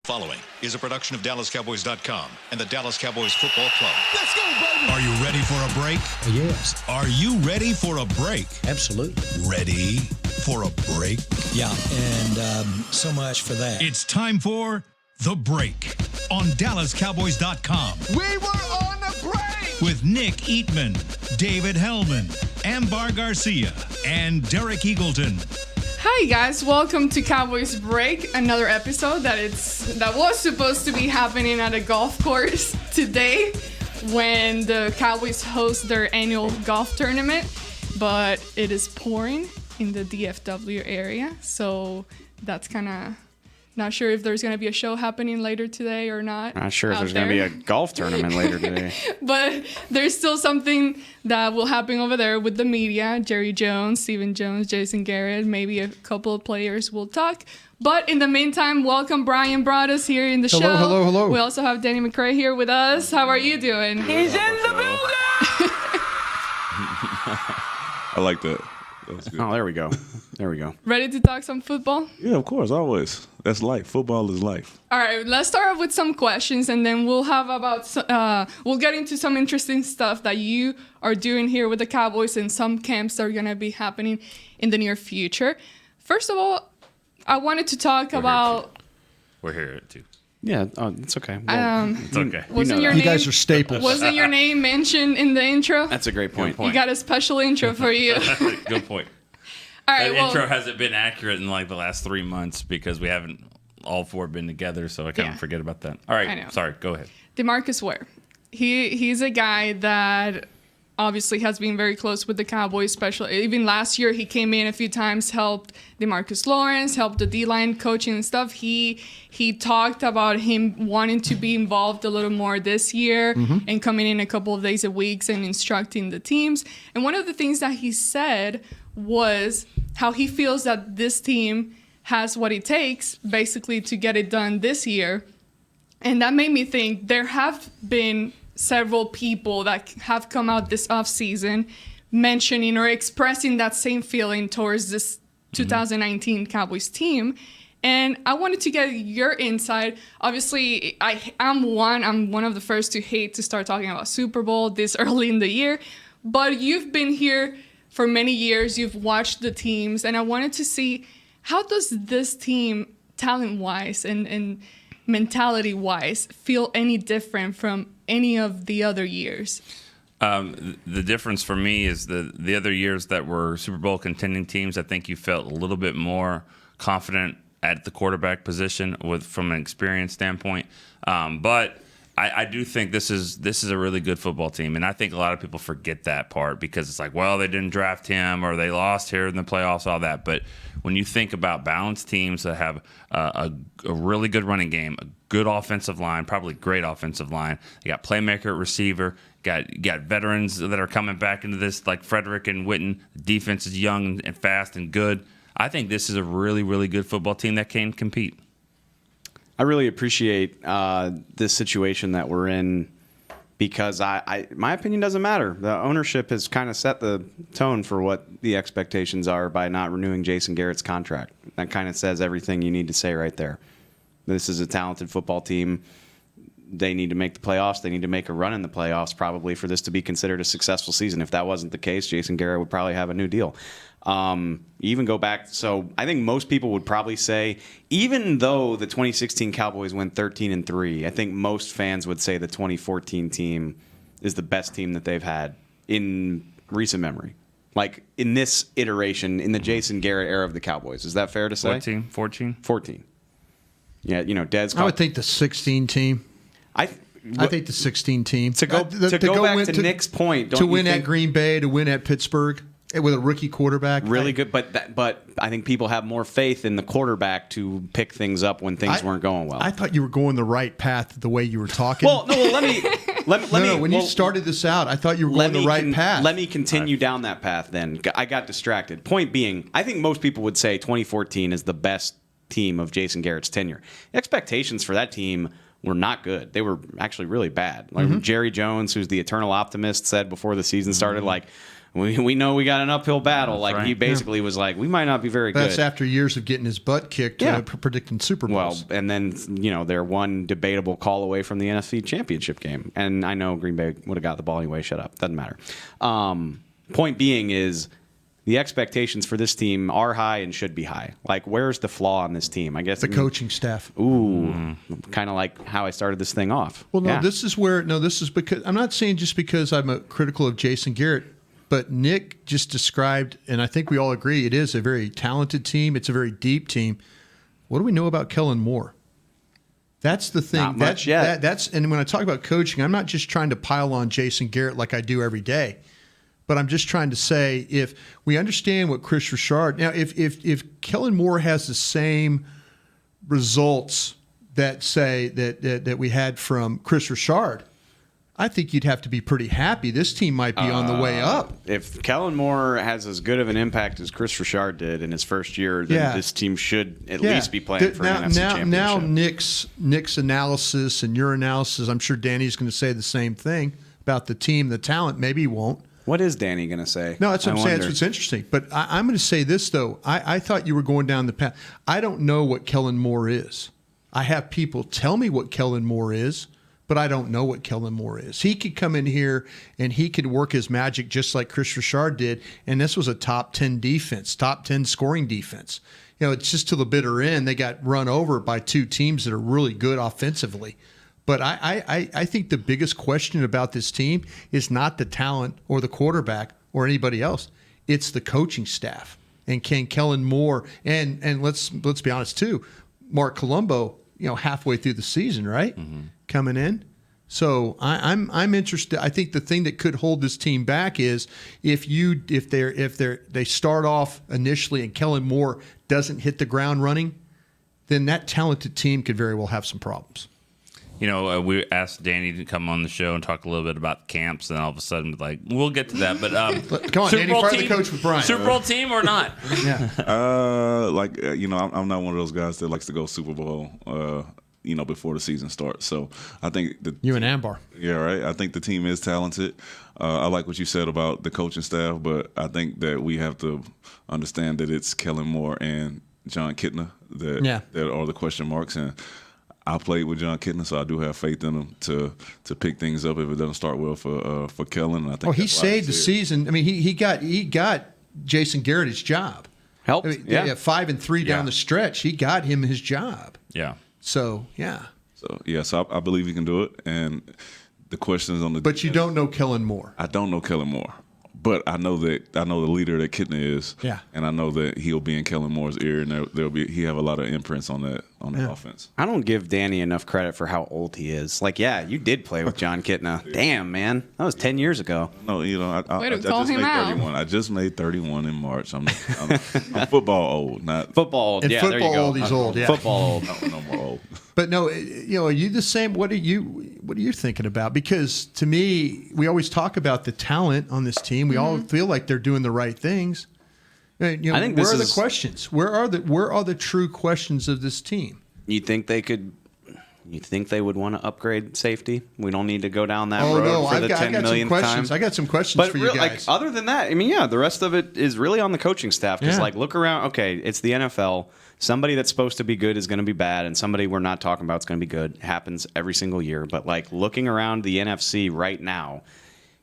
Following is a production of DallasCowboys.com and the Dallas Cowboys Football Club. Let's go, baby! Are you ready for a break? Yes. Are you ready for a break? Absolutely. Ready for a break? Yeah, and so much for that. It's time for The Break on DallasCowboys.com. We were on a break! With Nick Eatman, David Hellman, Ambar Garcia, and Derek Eagleton. Hi guys, welcome to Cowboys Break, another episode that was supposed to be happening at a golf course today when the Cowboys host their annual golf tournament, but it is pouring in the DFW area, so that's kind of not sure if there's going to be a show happening later today or not. Not sure if there's going to be a golf tournament later today. But there's still something that will happen over there with the media. Jerry Jones, Stephen Jones, Jason Garrett, maybe a couple of players will talk. But in the meantime, welcome Brian Broaddus here in the show. Hello. We also have Danny McCray here with us. How are you doing? He's in the building! I like that. That was good. Oh, there we go. There we go. Ready to talk some football? Yeah, of course, always. That's life. Football is life. All right, let's start off with some questions, and then we'll get into some interesting stuff that you are doing here with the Cowboys and some camps that are going to be happening in the near future. First of all, I wanted to talk about... We're here too. Yeah, it's okay. It's okay. You guys are staples. Wasn't your name mentioned in the intro? That's a great point. You got a special intro for you. Good point. All right, That intro hasn't been accurate in like the last 3 months because we haven't all four been together, so I kind of forget about that. All I right, know. sorry, go ahead. DeMarcus Ware. He's a guy that obviously has been very close with the Cowboys, especially even last year. He came in a few times, helped DeMarcus Lawrence, helped the D-line coaching and stuff. He talked about him wanting to be involved a little more this year and coming in a couple of days a week and instructing the teams. And one of the things that he said was how he feels that this team has what it takes basically to get it done this year. And that made me think there have been several people that have come out this offseason mentioning or expressing that same feeling towards this 2019 Cowboys team. And I wanted to get your insight. Obviously, I'm one of the first to hate to start talking about Super Bowl this early in the year. But you've been here for many years. You've watched the teams. And I wanted to see, how does this team, talent-wise and mentality-wise, feel any different from any of the other years? The difference for me is the other years that were Super Bowl contending teams, I think you felt a little bit more confident at the quarterback position from an experience standpoint. But I do think this is a really good football team, and I think a lot of people forget that part because it's like, well, they didn't draft him or they lost here in the playoffs, all that. But when you think about balanced teams that have a really good running game, a good offensive line, probably great offensive line, you got playmaker at receiver, got veterans that are coming back into this like Frederick and Witten. The defense is young and fast and good. I think this is a really, really good football team that can compete. I really appreciate this situation that we're in because my opinion doesn't matter. The ownership has kind of set the tone for what the expectations are by not renewing Jason Garrett's contract. That kind of says everything you need to say right there. This is a talented football team. They need to make the playoffs. They need to make a run in the playoffs probably for this to be considered a successful season. If that wasn't the case, Jason Garrett would probably have a new deal. Even go back, so I think most people would probably say, even though the 2016 Cowboys went 13-3, I think most fans would say the 2014 team is the best team that they've had in recent memory. Like in this iteration, in the Jason Garrett era of the Cowboys. Is that fair to say? 14. Yeah, Dez. I would think the 16 team. I think the 16 team. To go back to Nick's point, to win at Green Bay, to win at Pittsburgh with a rookie quarterback. Really good, but I think people have more faith in the quarterback to pick things up when things weren't going well. I thought you were going the right path the way you were talking. Well, no, let me. When you started this out, I thought you were going the right path. Let me continue down that path then. I got distracted. Point being, I think most people would say 2014 is the best team of Jason Garrett's tenure. Expectations for that team were not good. They were actually really bad. Like Jerry Jones, who's the eternal optimist, said before the season started, like, we know we got an uphill battle. That's like he right. basically was like, we might not be very That's good. after years of getting his butt kicked, predicting Super Bowls. Well, and then they're one debatable call away from the NFC Championship game. And I know Green Bay would have got the ball anyway. Shut up, doesn't matter. Point being is, the expectations for this team are high and should be high. Like, where's the flaw in this team? I guess the coaching staff. Ooh, kind of like how I started this thing off. Well, no, Yeah. this is because I'm not saying just because I'm critical of Jason Garrett, but Nick just described, and I think we all agree, it is a very talented team. It's a very deep team. What do we know about Kellen Moore? That's the thing. Not much yet. And when I talk about coaching, I'm not just trying to pile on Jason Garrett like I do every day. But I'm just trying to say, if we understand what Chris Richard now, if Kellen Moore has the same results that say that we had from Chris Richard, I think you'd have to be pretty happy. This team might be on the way up. If Kellen Moore has as good of an impact as Chris Richard did in his first year, then this team should at least be playing for an NFC championship. Now Nick's analysis and your analysis, I'm sure Danny's going to say the same thing about the team, the talent. Maybe he won't. What is Danny going to say? No, that's what I'm saying. wonder. That's what's interesting. But I'm going to say this, though. I thought you were going down the path. I don't know what Kellen Moore is. I have people tell me what Kellen Moore is, but I don't know what Kellen Moore is. He could come in here and he could work his magic just like Chris Richard did, and this was a top 10 defense, top 10 scoring defense. It's just to the bitter end. They got run over by two teams that are really good offensively. But I think the biggest question about this team is not the talent or the quarterback or anybody else. It's the coaching staff. And can Kellen Moore and let's be honest too, Mark Colombo, halfway through the season, right? Mm-hmm. Coming in. So I'm interested. I think the thing that could hold this team back is if they start off initially and Kellen Moore doesn't hit the ground running, then that talented team could very well have some problems. We asked Danny to come on the show and talk a little bit about camps, and all of a sudden, we'll get to that. But come on, Super Danny, Bowl fire team, the coach with Brian. Super Bowl team or not? Yeah. I'm not one of those guys that likes to go Super Bowl, before the season starts. So I think you and Ambar. Yeah, right. I think the team is talented. I like what you said about the coaching staff, but I think that we have to understand that it's Kellen Moore and John Kitna that are the question marks. And I played with John Kitna, so I do have faith in him to pick things up if it doesn't start well for Kellen. And I think he saved the season. I mean, he got Jason Garrett his job. Helped. 5-3 down the stretch. He got him his job. Yeah. So yeah. So I believe he can do it. And the questions on the but you don't know Kellen Moore. I don't know Kellen Moore. But I know the leader that Kitna is, and I know that he'll be in Kellen Moore's ear, and he have a lot of imprints on the offense. I don't give Danny enough credit for how old he is. You did play with John Kitna. Damn, man, that was 10 years ago. No, I just call made him out. 31. I just made 31 in March. I'm football old, not football old. And yeah, football there you go. old, he's old. Yeah, football old. No more old. But no, are you the same? What are you thinking about? Because to me, we always talk about the talent on this team. We all feel like they're doing the right things. I think where are the questions? Where are the true questions of this team? You think they could? You think they would want to upgrade safety? We don't need to go down that road for the 10 millionth time. I got some questions for you guys. Other than that, the rest of it is really on the coaching staff. Because look around. Okay, it's the NFL. Somebody that's supposed to be good is going to be bad, and somebody we're not talking about is going to be good. It happens every single year. But looking around the NFC right now,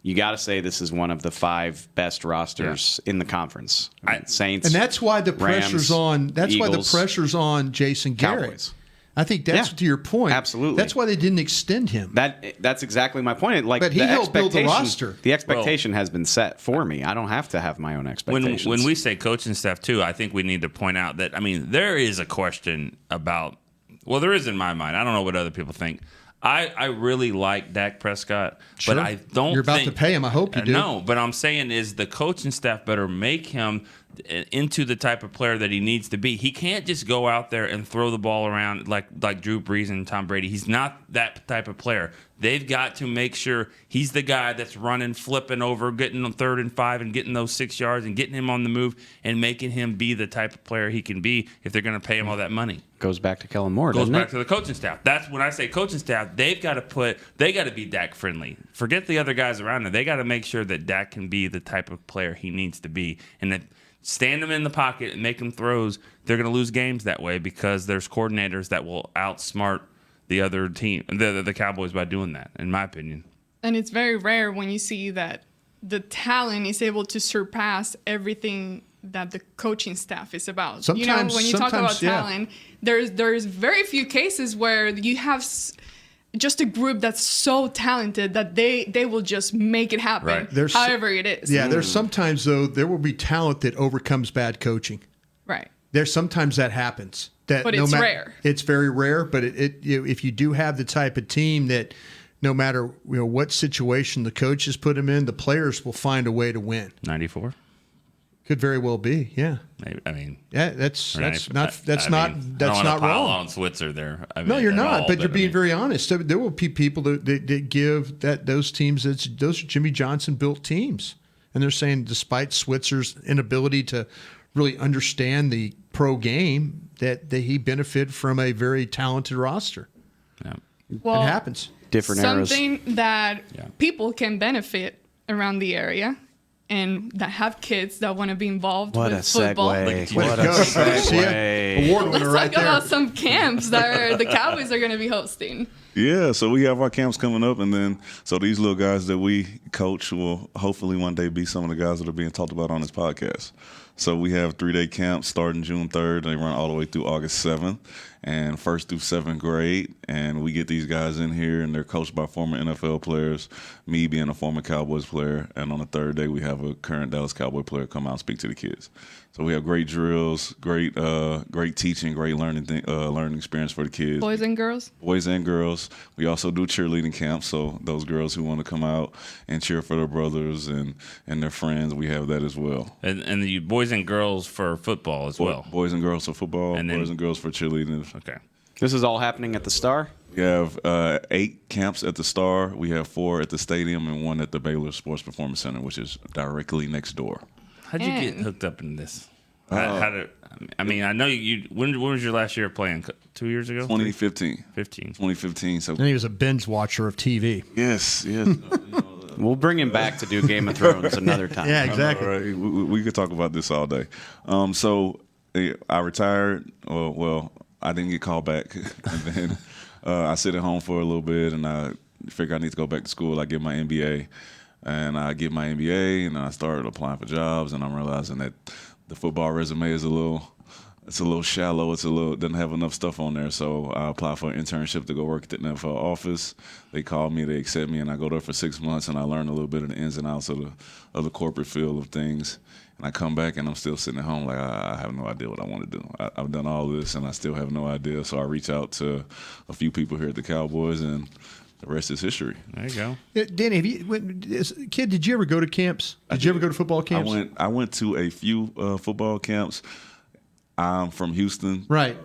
you got to say this is one of the 5 best rosters in the conference. Saints, and that's why the pressure's Rams, on. That's Eagles, why the pressure's on Jason Garrett. Cowboys. I think that's to your point. Absolutely. That's why they didn't extend him. That's exactly my point. But he helped build the roster. The expectation has been set for me. I don't have to have my own expectations. When we say coaching staff too, I think we need to point out that there is a question about. Well, there is in my mind. I don't know what other people think. I really like Dak Prescott, sure. but I don't. You're about to pay him. I hope you do. No, but I'm saying is the coaching staff better make him into the type of player that he needs to be. He can't just go out there and throw the ball around like Drew Brees and Tom Brady. He's not that type of player. They've got to make sure he's the guy that's running, flipping over, getting on 3rd and 5 and getting those 6 yards and getting him on the move and making him be the type of player he can be if they're going to pay him all that money. Goes back to Kellen Moore, Goes doesn't back it? to the coaching staff. That's when I say coaching staff, they got to be Dak friendly. Forget the other guys around him. They got to make sure that Dak can be the type of player he needs to be, and that stand him in the pocket and make him throws. They're going to lose games that way because there's coordinators that will outsmart the other team, the Cowboys, by doing that, in my opinion. And it's very rare when you see that the talent is able to surpass everything that the coaching staff is about. Sometimes, when you talk about talent, there's very few cases where you have just a group that's so talented that they will just make it happen, Right. however it is. Yeah, there's sometimes, though, there will be talent that overcomes bad coaching. Right. There's sometimes that happens. That But it's rare. It's very rare, but if you do have the type of team that no matter what situation the coaches put them in, the players will find a way to win. 94? Could very well be, yeah. Maybe, I mean, Yeah, that's not I don't not pile wrong. on Switzer there. I mean, No, you're at not. all, But you're being I mean, very honest. There will be people that give those teams. Those are Jimmy Johnson built teams, and they're saying despite Switzer's inability to really understand the pro game, that he benefited from a very talented roster. Yeah. Well, It happens. Different eras. something that people can benefit around the area and that have kids that want to be involved What with a football. segue. Way What to a go. See ya? segue. Award Let's winner talk right there. about some camps that the Cowboys are going to be hosting. Yeah, so we have our camps coming up, and then so these little guys that we coach will hopefully one day be some of the guys that are being talked about on this podcast. So we have 3-day camps starting June 3rd. They run all the way through August 7th, and 1st through 7th grade. And we get these guys in here, and they're coached by former NFL players, me being a former Cowboys player. And on the 3rd day, we have a current Dallas Cowboy player come out and speak to the kids. So we have great drills, great teaching, great learning experience for the kids. Boys and girls? Boys and girls. We also do cheerleading camps, so those girls who want to come out and cheer for their brothers and their friends, we have that as well. And the boys and girls for football as well. Boys and girls for football, And then- boys and girls for cheerleading. Okay. This is all happening at the Star? We have 8 camps at the Star. We have 4 at the stadium and 1 at the Baylor Sports Performance Center, which is directly next door. How'd you get hooked up in this? I mean, I know you. When was your last year playing? 2 years ago? 2015. 15. So And he was a binge watcher of TV. yes. We'll bring him back to do Game of Thrones another time. Yeah, exactly. All right, we could talk about this all day. So I retired. Well, I didn't get called back, and then I sit at home for a little bit, and I figure I need to go back to school. I get my MBA, and I get my MBA, and I started applying for jobs, and I'm realizing that the football resume is a little shallow. Doesn't have enough stuff on there. So I applied for an internship to go work at the NFL office. They called me, they accept me, and I go there for 6 months, and I learn a little bit of the ins and outs of the corporate field of things. And I come back, and I'm still sitting at home like I have no idea what I want to do. I've done all this, and I still have no idea. So I reach out to a few people here at the Cowboys, and the rest is history. There you go. Danny, as a kid, did you ever go to camps? Did you ever go to football camps? I went to a few football camps. I'm from Houston, Right.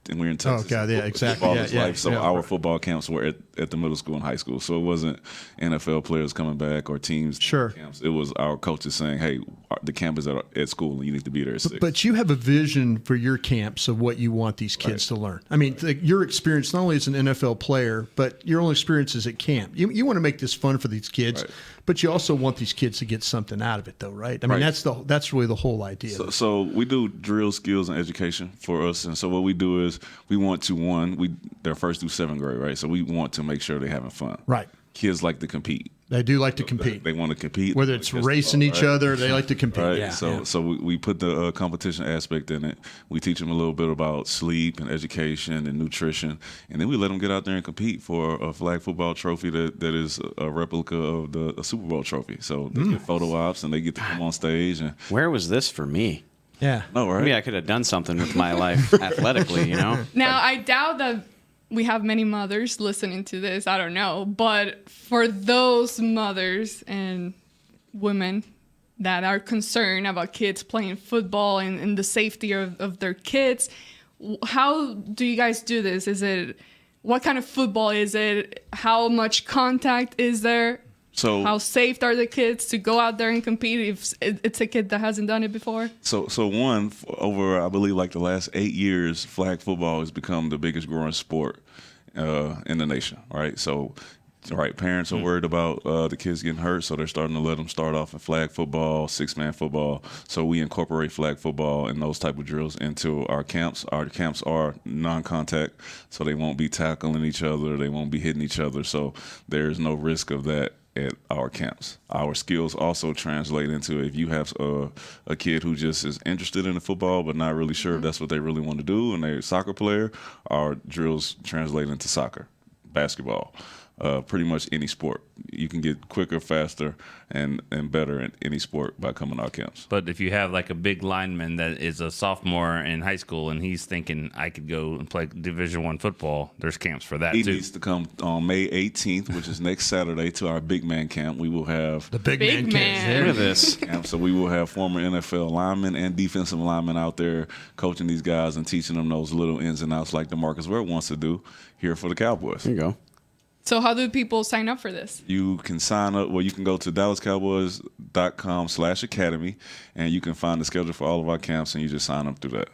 And we're in Texas. Oh, God, yeah, exactly. Football Yeah, is yeah, life. So yeah. our football camps were at the middle school and high school. So it wasn't NFL players coming back or teams. Sure. Camps. It was our coaches saying, hey, the camp is at school and you need to be there at 6. But you have a vision for your camps of what you want these kids to learn. I mean, your experience not only as an NFL player, but your own experiences at camp. You want to make this fun for these kids, Right. but you also want these kids to get something out of it, though, right? I mean, Right. that's really the whole idea. So we do drill, skills, and education for us. And so what we do is we want to, they're 1st through 7th grade, right? So we want to make sure they're having fun. Right. Kids like to compete. They do like to compete. They want to compete. Whether it's They want to racing catch each the ball, other, they like to compete. Right. Yeah. So we put the competition aspect in it. We teach them a little bit about sleep and education and nutrition, and then we let them get out there and compete for a flag football trophy that is a replica of a Super Bowl trophy. So they get photo ops and they get to come on stage. And Where was this for me? Yeah. no, right? Maybe I could have done something with my life athletically, you know? Now, I doubt that we have many mothers listening to this. I don't know. But for those mothers and women that are concerned about kids playing football and the safety of their kids. How do you guys do this? What kind of football is it? How much contact is there? So how safe are the kids to go out there and compete if it's a kid that hasn't done it before? So one, over I believe like the last 8 years, flag football has become the biggest growing sport in the nation, right? So parents are worried about the kids getting hurt, so they're starting to let them start off in flag football, six-man football. So we incorporate flag football and those type of drills into our camps. Our camps are non-contact, so they won't be tackling each other, they won't be hitting each other, so there's no risk of that at our camps. Our skills also translate into if you have a kid who just is interested in the football but not really sure if that's what they really want to do and they're a soccer player, our drills translate into soccer, basketball. Pretty much any sport. You can get quicker, faster, and better in any sport by coming to our camps. But if you have like a big lineman that is a sophomore in high school and he's thinking, I could go and play Division I football, there's camps for that he too. He needs to come on May 18th, which is next Saturday, to our big man camp. We will have the big man camp. Look at this. So we will have former NFL linemen and defensive linemen out there coaching these guys and teaching them those little ins and outs like DeMarcus Ware wants to do here for the Cowboys. There you go. So how do people sign up for this? You can sign up. Well, you can go to DallasCowboys.com/academy, and you can find the schedule for all of our camps, and you just sign up through that.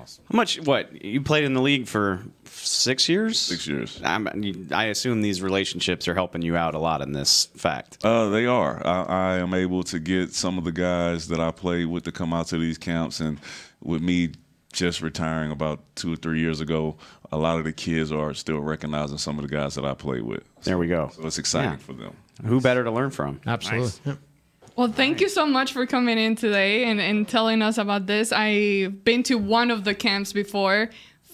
Awesome. How much? What, you played in the league for 6 years? 6 years. I assume these relationships are helping you out a lot in this fact. They are. I am able to get some of the guys that I played with to come out to these camps, and with me just retiring about 2 or 3 years ago, a lot of the kids are still recognizing some of the guys that I played with. There we go. So it's exciting for them. Who better to learn from? Absolutely. Nice. Yep. Well, thank you so much for coming in today and telling us about this. I've been to one of the camps before.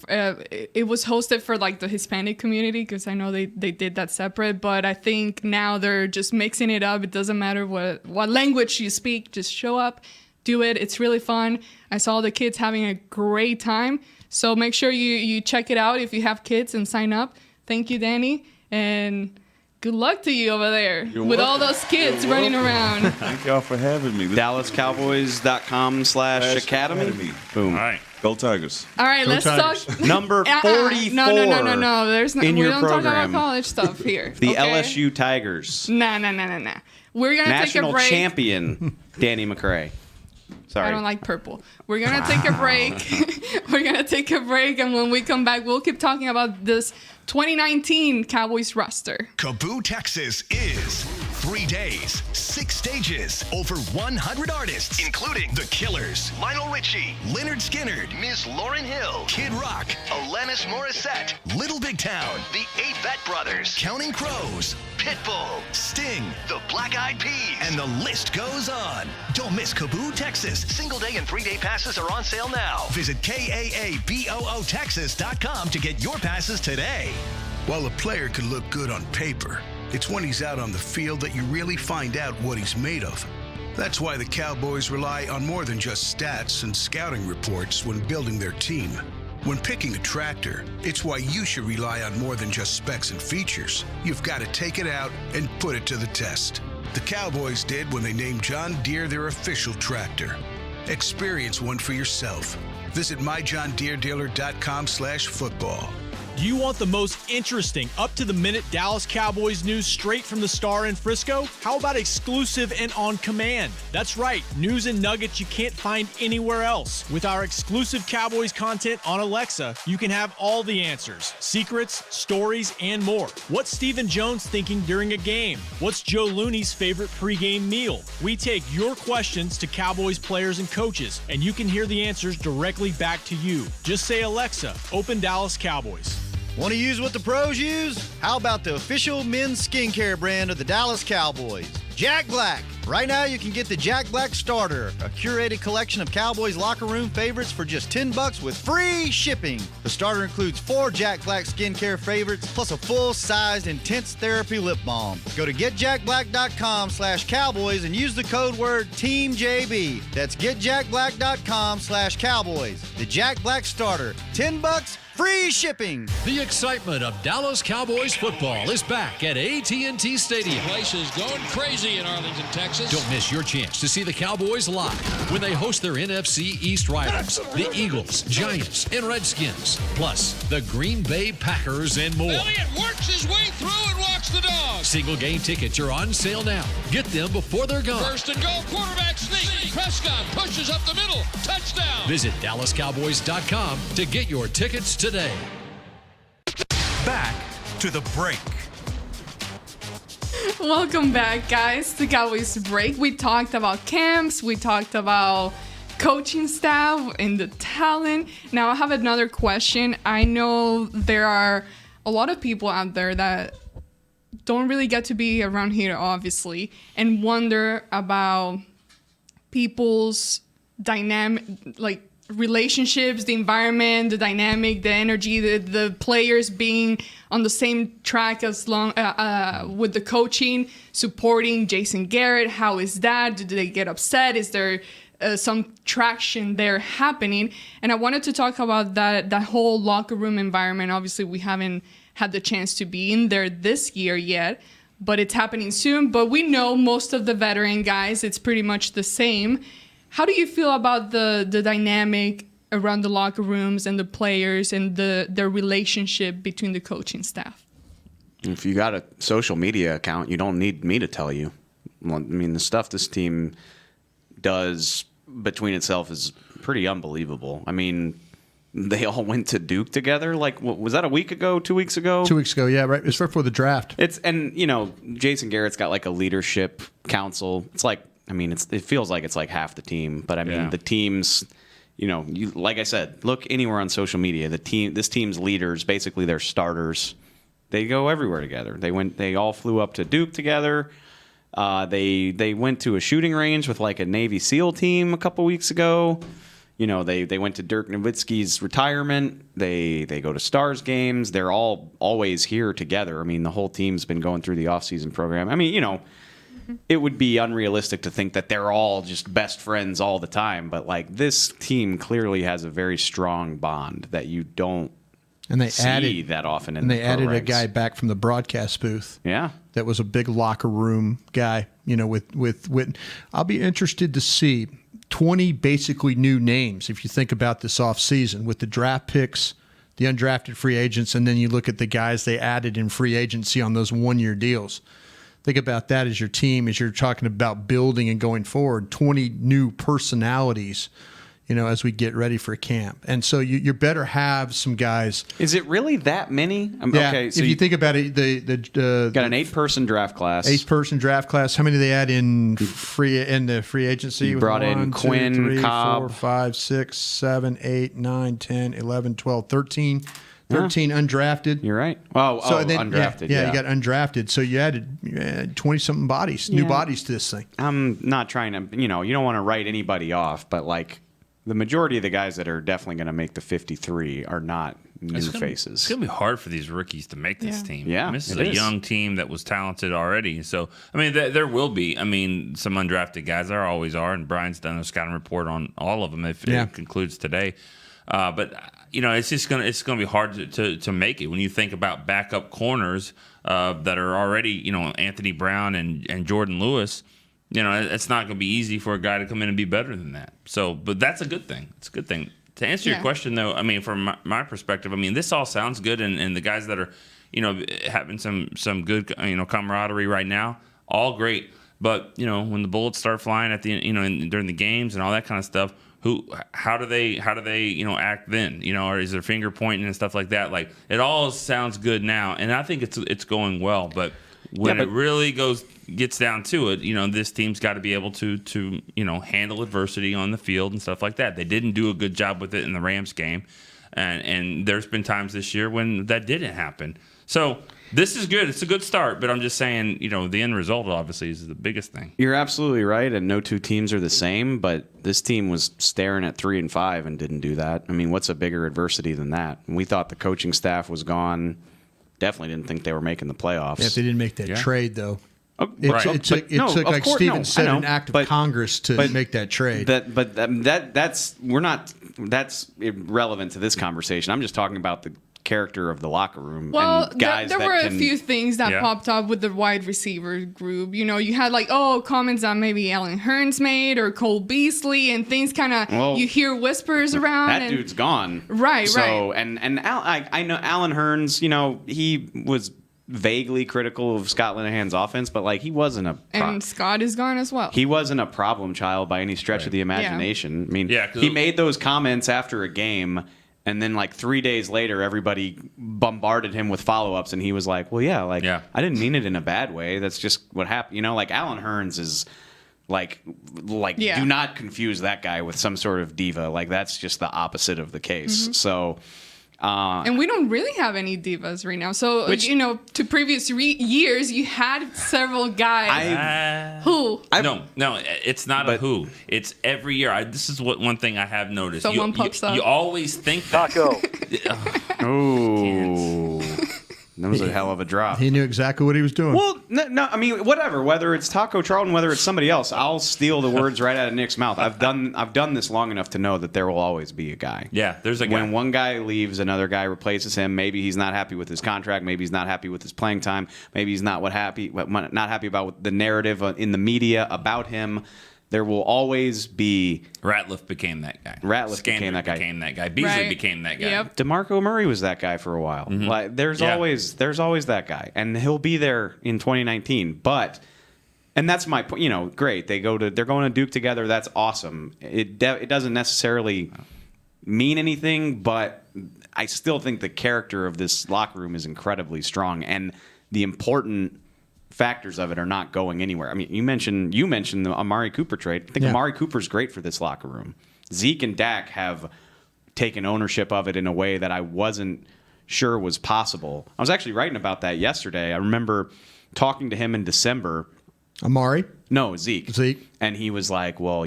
It was hosted for like the Hispanic community because I know they did that separate, but I think now they're just mixing it up. It doesn't matter what language you speak, just show up, do it. It's really fun. I saw the kids having a great time. So make sure you check it out if you have kids and sign up. Thank you, Danny. And good luck to you over there with all those kids running around. Thank y'all for having me. DallasCowboys.com/academy. Boom. All right. Go Tigers. All right, let's talk. Number 44. No. There's no. in We your don't program. talk about college stuff here. The okay? LSU Tigers. No. We're gonna National take a break. champion, Danny McCray. Sorry. I don't like purple. We're gonna take a break. We're gonna take a break, and when we come back, we'll keep talking about this 2019 Cowboys roster. Kaboo, Texas is 3 days, 6 stages, over 100 artists, including The Killers, Lionel Richie, Leonard Skinner, Ms. Lauryn Hill, Kid Rock, Alanis Morissette, Little Big Town, The Avett Brothers, Counting Crows, Pitbull, Sting, The Black Eyed Peas, and the list goes on. Don't miss Kaboo, Texas. Single day and 3-day passes are on sale now. Visit KAABOOTexas.com to get your passes today. While a player could look good on paper, it's when he's out on the field that you really find out what he's made of. That's why the Cowboys rely on more than just stats and scouting reports when building their team. When picking a tractor, it's why you should rely on more than just specs and features. You've got to take it out and put it to the test. The Cowboys did when they named John Deere their official tractor. Experience one for yourself. Visit myjohndeeredealer.com/football. Do you want the most interesting, up-to-the-minute Dallas Cowboys news straight from the Star in Frisco? How about exclusive and on command? That's right, news and nuggets you can't find anywhere else. With our exclusive Cowboys content on Alexa, you can have all the answers, secrets, stories, and more. What's Stephen Jones thinking during a game? What's Joe Looney's favorite pregame meal? We take your questions to Cowboys players and coaches, and you can hear the answers directly back to you. Just say, Alexa, open Dallas Cowboys. Want to use what the pros use? How about the official men's skincare brand of the Dallas Cowboys, Jack Black? Right now, you can get the Jack Black Starter, a curated collection of Cowboys locker room favorites for just $10 with free shipping. The starter includes 4 Jack Black skincare favorites, plus a full-sized intense therapy lip balm. Go to getjackblack.com/Cowboys and use the code word TEAMJB. That's getjackblack.com/Cowboys. The Jack Black Starter, $10, free shipping. The excitement of Dallas Cowboys football is back at AT&T Stadium. The place is going crazy in Arlington, Texas. Don't miss your chance to see the Cowboys live when they host their NFC East rivals, the Eagles, Giants, and Redskins, plus the Green Bay Packers and more. Elliott works his way through and walks the dog. Single game tickets are on sale now. Get them before they're gone. First and goal, quarterback sneak. Prescott pushes up the middle. Touchdown. Visit DallasCowboys.com to get your tickets today. Back to the break. Welcome back, guys, to Cowboys Break. We talked about camps. We talked about coaching staff and the talent. Now I have another question. I know there are a lot of people out there that don't really get to be around here, obviously, and wonder about people's dynamic, like relationships, the environment, the dynamic, the energy, the players being on the same track as long with the coaching, supporting Jason Garrett. How is that? Do they get upset? Is there some traction there happening? And I wanted to talk about that whole locker room environment. Obviously, we haven't had the chance to be in there this year yet, but it's happening soon. But we know most of the veteran guys, it's pretty much the same. How do you feel about the dynamic around the locker rooms and the players and their relationship between the coaching staff? If you got a social media account, you don't need me to tell you. I mean, the stuff this team does between itself is pretty unbelievable. I mean, they all went to Duke together. Like, what, was that a week ago, 2 weeks ago? 2 weeks ago, yeah, right. It's right before the draft. And Jason Garrett's got like a leadership council. It's like, I mean, it feels like it's like half the team, but I mean, the teams, like I said, look anywhere on social media. This team's leaders, basically their starters, they go everywhere together. They all flew up to Duke together. They went to a shooting range with like a Navy SEAL team a couple weeks ago. They went to Dirk Nowitzki's retirement. They go to Stars games. They're all always here together. I mean, the whole team's been going through the offseason program. I mean, it would be unrealistic to think that they're all just best friends all the time. But like this team clearly has a very strong bond that you don't see that often. And they added a guy back from the broadcast booth. Yeah, that was a big locker room guy. With I'll be interested to see 20 basically new names if you think about this offseason with the draft picks, the undrafted free agents, and then you look at the guys they added in free agency on those one-year deals. Think about that as your team, as you're talking about building and going forward. 20 new personalities, as we get ready for camp. And so you better have some guys. Is it really that many? Yeah. Okay, so if you think about it, the got an 8-person draft class. 8-person draft class. How many did they add in the free agency? You brought in Quinn, 2, 3, Cobb, 4, 5, 6, 7, 8, 9, 10, 11, 12, 13. 13 undrafted. You're right. Undrafted. Yeah, you got undrafted. So you added 20-something bodies, new bodies to this thing. I'm not trying to, you don't want to write anybody off, but like the majority of the guys that are definitely going to make the 53 are not new faces. It's going to be hard for these rookies to make this team. Yeah, this is a young team that was talented already. So, I mean, there will be, some undrafted guys. There always are, and Brian's done a scouting report on all of them if it concludes today. But it's gonna be hard to make it when you think about backup corners that are already Anthony Brown and Jordan Lewis. It's not gonna be easy for a guy to come in and be better than that. So, but that's a good thing. It's a good thing. To answer your question though, from my perspective, this all sounds good, and the guys that are having some good camaraderie right now, all great. But when the bullets start flying at the during the games and all that kind of stuff. How do they act then? Or is there finger pointing and stuff like that? Like it all sounds good now, and I think it's going well. But when it really gets down to it, this team's got to be able to handle adversity on the field and stuff like that. They didn't do a good job with it in the Rams game, and there's been times this year when that didn't happen. So this is good. It's a good start, but I'm just saying, the end result obviously is the biggest thing. You're absolutely right, and no two teams are the same, but this team was staring at 3-5 and didn't do that. What's a bigger adversity than that? We thought the coaching staff was gone. Definitely didn't think they were making the playoffs. Yeah, if they didn't make that trade, though. It took like Steven said, an act of Congress to make that trade. That's irrelevant to this conversation. I'm just talking about the character of the locker room. Well, and guys there were a few things that popped up with the wide receiver group. You know, you had comments that maybe Allen Hurns made or Cole Beasley, and things kind of you hear whispers around. That dude's gone. Right. And I know Allen Hurns. You know, he was vaguely critical of Scott Linehan's offense, but he wasn't a and Scott is gone as well. He wasn't a problem child by any stretch of the imagination. I mean, he made those comments after a game, and then 3 days later, everybody bombarded him with follow-ups, and he was like, "Well, I didn't mean it in a bad way. That's just what happened." You know, Allen Hurns is do not confuse that guy with some sort of diva. That's just the opposite of the case. Mm-hmm. So. And we don't really have any divas right now. So, to previous years, you had several guys who... No, it's not a who. It's every year. This is one thing I have noticed. Someone pops up. You always think that. Taco. Oh. That was a hell of a drop. He knew exactly what he was doing. Well, no, I mean, whatever. Whether it's Taco Charlton, whether it's somebody else, I'll steal the words right out of Nick's mouth. I've done this long enough to know that there will always be a guy. Yeah, there's a guy. When one guy leaves, another guy replaces him. Maybe he's not happy with his contract. Maybe he's not happy with his playing time. Maybe he's not happy about the narrative in the media about him. There will always be... Ratliff became that guy. became that guy. Beasley became that guy. Yep. DeMarco Murray was that guy for a while. Mm-hmm. There's always that guy, and he'll be there in 2019. And that's my point. Great. They're going to Duke together. That's awesome. It doesn't necessarily mean anything, but I still think the character of this locker room is incredibly strong, and the important factors of it are not going anywhere. I mean, you mentioned the Amari Cooper trade. I think Amari Cooper's great for this locker room. Zeke and Dak have taken ownership of it in a way that I wasn't sure was possible. I was actually writing about that yesterday. I remember talking to him in December. Amari? No, Zeke. And he was like, well,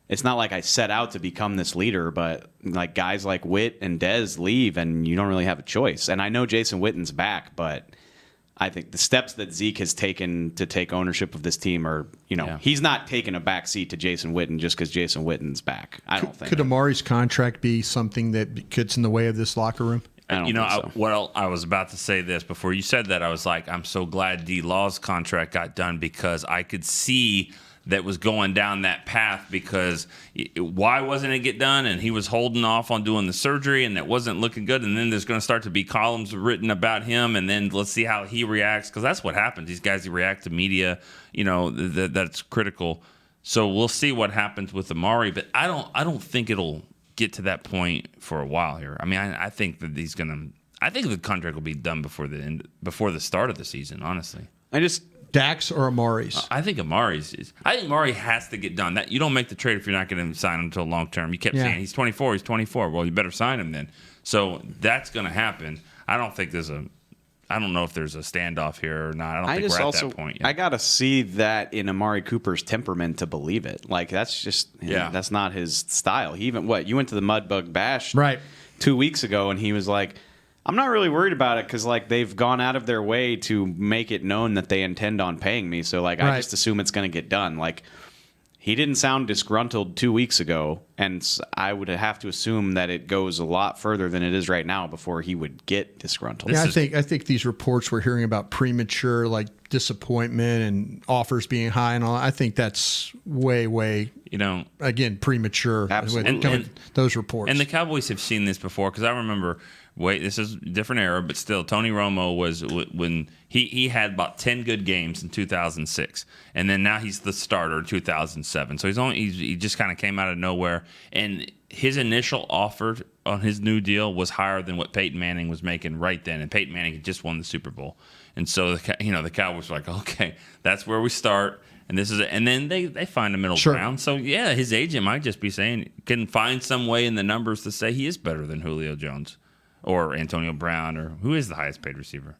it's not like I set out to become this leader, but guys like Witt and Dez leave and you don't really have a choice. And I know Jason Witten's back, but I think the steps that Zeke has taken to take ownership of this team are, he's not taking a back seat to Jason Witten just because Jason Witten's back. I don't think. Could Amari's contract be something that gets in the way of this locker room? I was about to say this before you said that. I was like, I'm so glad D Law's contract got done because I could see that was going down that path because why wasn't it get done? And he was holding off on doing the surgery and it wasn't looking good. And then there's going to start to be columns written about him. And then let's see how he reacts because that's what happens. These guys react to media, that's critical. So we'll see what happens with Amari. But I don't think it'll get to that point for a while here. I mean, I think that I think the contract will be done before the start of the season, honestly. Dax or Amari's? I think Amari's is. I think Amari has to get done. That you don't make the trade if you're not going to sign him until long term. You kept saying he's 24. He's 24. Well, you better sign him then. So that's going to happen. I don't know if there's a standoff here or not. I don't think we're at that point yet. I got to see that in Amari Cooper's temperament to believe it. That's just that's not his style. He even you went to the Mudbug Bash 2 weeks ago and he was like, I'm not really worried about it because they've gone out of their way to make it known that they intend on paying me. So I just assume it's going to get done. He didn't sound disgruntled 2 weeks ago, and I would have to assume that it goes a lot further than it is right now before he would get disgruntled. Yeah, I think these reports we're hearing about premature disappointment and offers being high and all. I think that's way again premature. Absolutely, those reports. And the Cowboys have seen this before because I remember. This is a different era, but still, Tony Romo was when he had about 10 good games in 2006, and then now he's the starter in 2007. So he just kind of came out of nowhere, and his initial offer on his new deal was higher than what Peyton Manning was making right then, and Peyton Manning had just won the Super Bowl, and so the Cowboys were like, okay, that's where we start. And this is it. And then they find a middle ground. So his agent might just be saying can find some way in the numbers to say he is better than Julio Jones. Or Antonio Brown, or who is the highest paid receiver?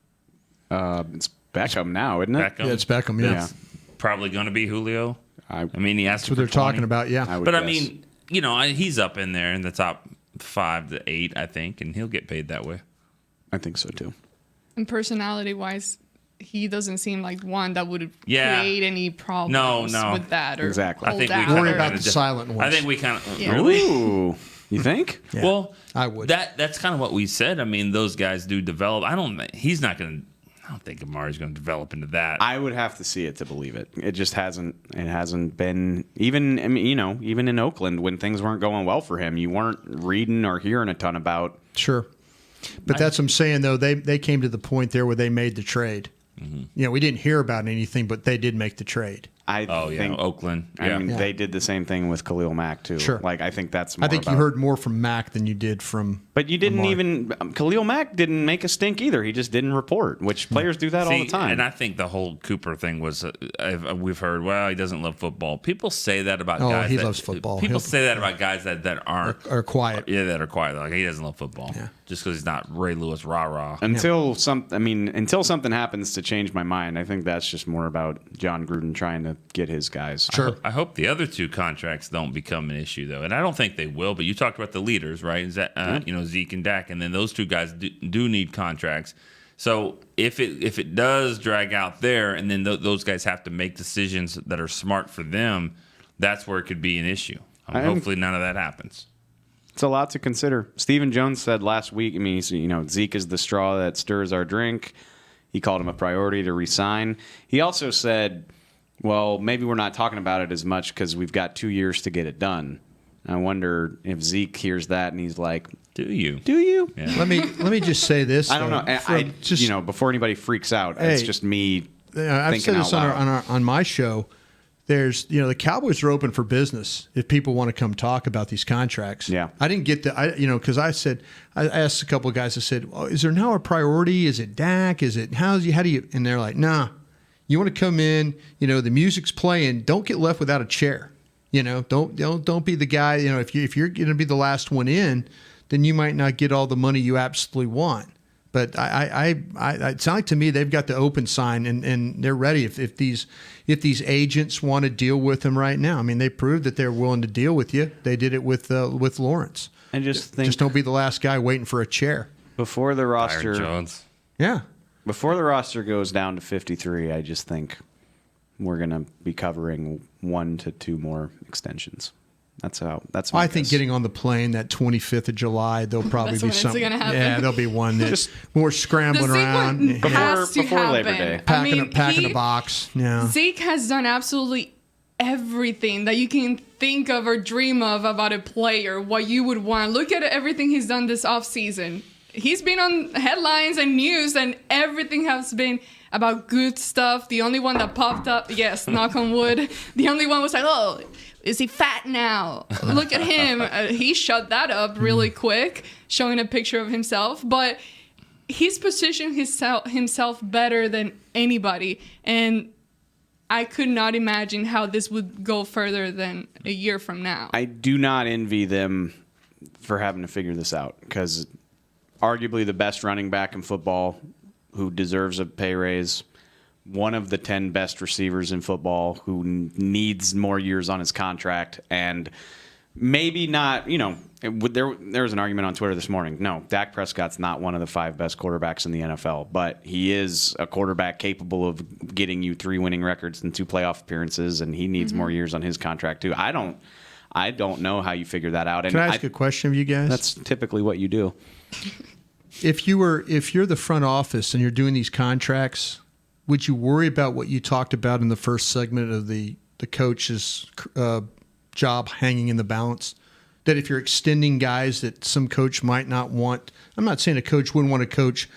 It's Beckham now, isn't it? Yeah, it's Beckham. Yeah, it's probably going to be Julio. I mean, he asked. That's what they're talking about. Yeah, I mean, he's up in there in the top 5 to 8, I think, and he'll get paid that way. I think so too. And personality-wise, he doesn't seem like one that would Yeah. create any problems No. with that or Exactly. hold I think we out. kinda Worry ran about a the diff- silent ones. I think we kind of Yeah. really. Ooh, you think? Yeah, Well, I would. That's kind of what we said. I mean, those guys do develop. He's not going to. I don't think Amari's going to develop into that. I would have to see it to believe it. It just hasn't. It hasn't been even. I mean, even in Oakland when things weren't going well for him, you weren't reading or hearing a ton about. Sure. But that's what I'm saying, though. They came to the point there where they made the trade. Mm-hmm. We didn't hear about anything, but they did make the trade. I think Oakland. I mean, they did the same thing with Khalil Mack too. Sure. Like I think that's. More I think you heard more from Mack than you did from. But you didn't Amari. even. Khalil Mack didn't make a stink either. He just didn't report, which players do that all the time. And I think the whole Cooper thing was, we've heard, well, he doesn't love football. People say that about guys. He that, loves football. People say that about guys that aren't. Are quiet. Yeah, that are quiet. Like, he doesn't love football. Yeah. Just because he's not Ray Lewis rah-rah. Until something happens to change my mind, I think that's just more about John Gruden trying to get his guys. Sure. I hope the other two contracts don't become an issue, though, and I don't think they will. But you talked about the leaders, right? Zeke and Dak, and then those two guys do need contracts. So if it does drag out there, and then those guys have to make decisions that are smart for them, that's where it could be an issue. Hopefully, none of that happens. It's a lot to consider. Stephen Jones said last week, Zeke is the straw that stirs our drink. He called him a priority to resign. He also said, well, maybe we're not talking about it as much because we've got 2 years to get it done. I wonder if Zeke hears that and he's like, do you? Yeah. Let me just say this. I don't know. Before anybody freaks out, it's just me I've said thinking this out loud. on my show. There's, the Cowboys are open for business if people want to come talk about these contracts. Yeah. I didn't get because I asked a couple of guys, I said, is there now a priority? Is it Dak? Is it, how do you, and they're like, nah, you want to come in, the music's playing, don't get left without a chair. Don't be the guy, if you're going to be the last one in, then you might not get all the money you absolutely want. But it sounds like to me they've got the open sign and they're ready if these agents want to deal with them right now. I mean, they proved that they're willing to deal with you. They did it with Lawrence. And just don't be the last guy waiting for a chair. Before the roster, Byron Jones. Yeah. Before the roster goes down to 53, I just think we're going to be covering 1 to 2 more extensions. That's my I think getting on the plane that 25th of July, there'll probably That's be when it's something. gonna happen. Yeah, there'll be one that's more scrambling The Zeke around. one has to before Labor happen. Day. Packing a box. Yeah. Zeke has done absolutely everything that you can think of or dream of about a player, what you would want. Look at everything he's done this offseason. He's been on headlines and news, and everything has been about good stuff. The only one that popped up, yes, knock on wood, the only one was like, oh, is he fat now? Look at him. He shut that up really quick, showing a picture of himself. But he's positioned himself better than anybody. And I could not imagine how this would go further than a year from now. I do not envy them for having to figure this out because arguably the best running back in football who deserves a pay raise, one of the 10 best receivers in football who needs more years on his contract, and maybe not, there was an argument on Twitter this morning. No, Dak Prescott's not one of the 5 best quarterbacks in the NFL, but he is a quarterback capable of getting you 3 winning records and 2 playoff appearances, and he needs more years on his contract too. I don't know how you figure that out. Can I ask a question of you guys? That's typically what you do. If you're the front office and you're doing these contracts, would you worry about what you talked about in the first segment of the coach's job hanging in the balance? That if you're extending guys that some coach might not want, I'm not saying a coach wouldn't want to coach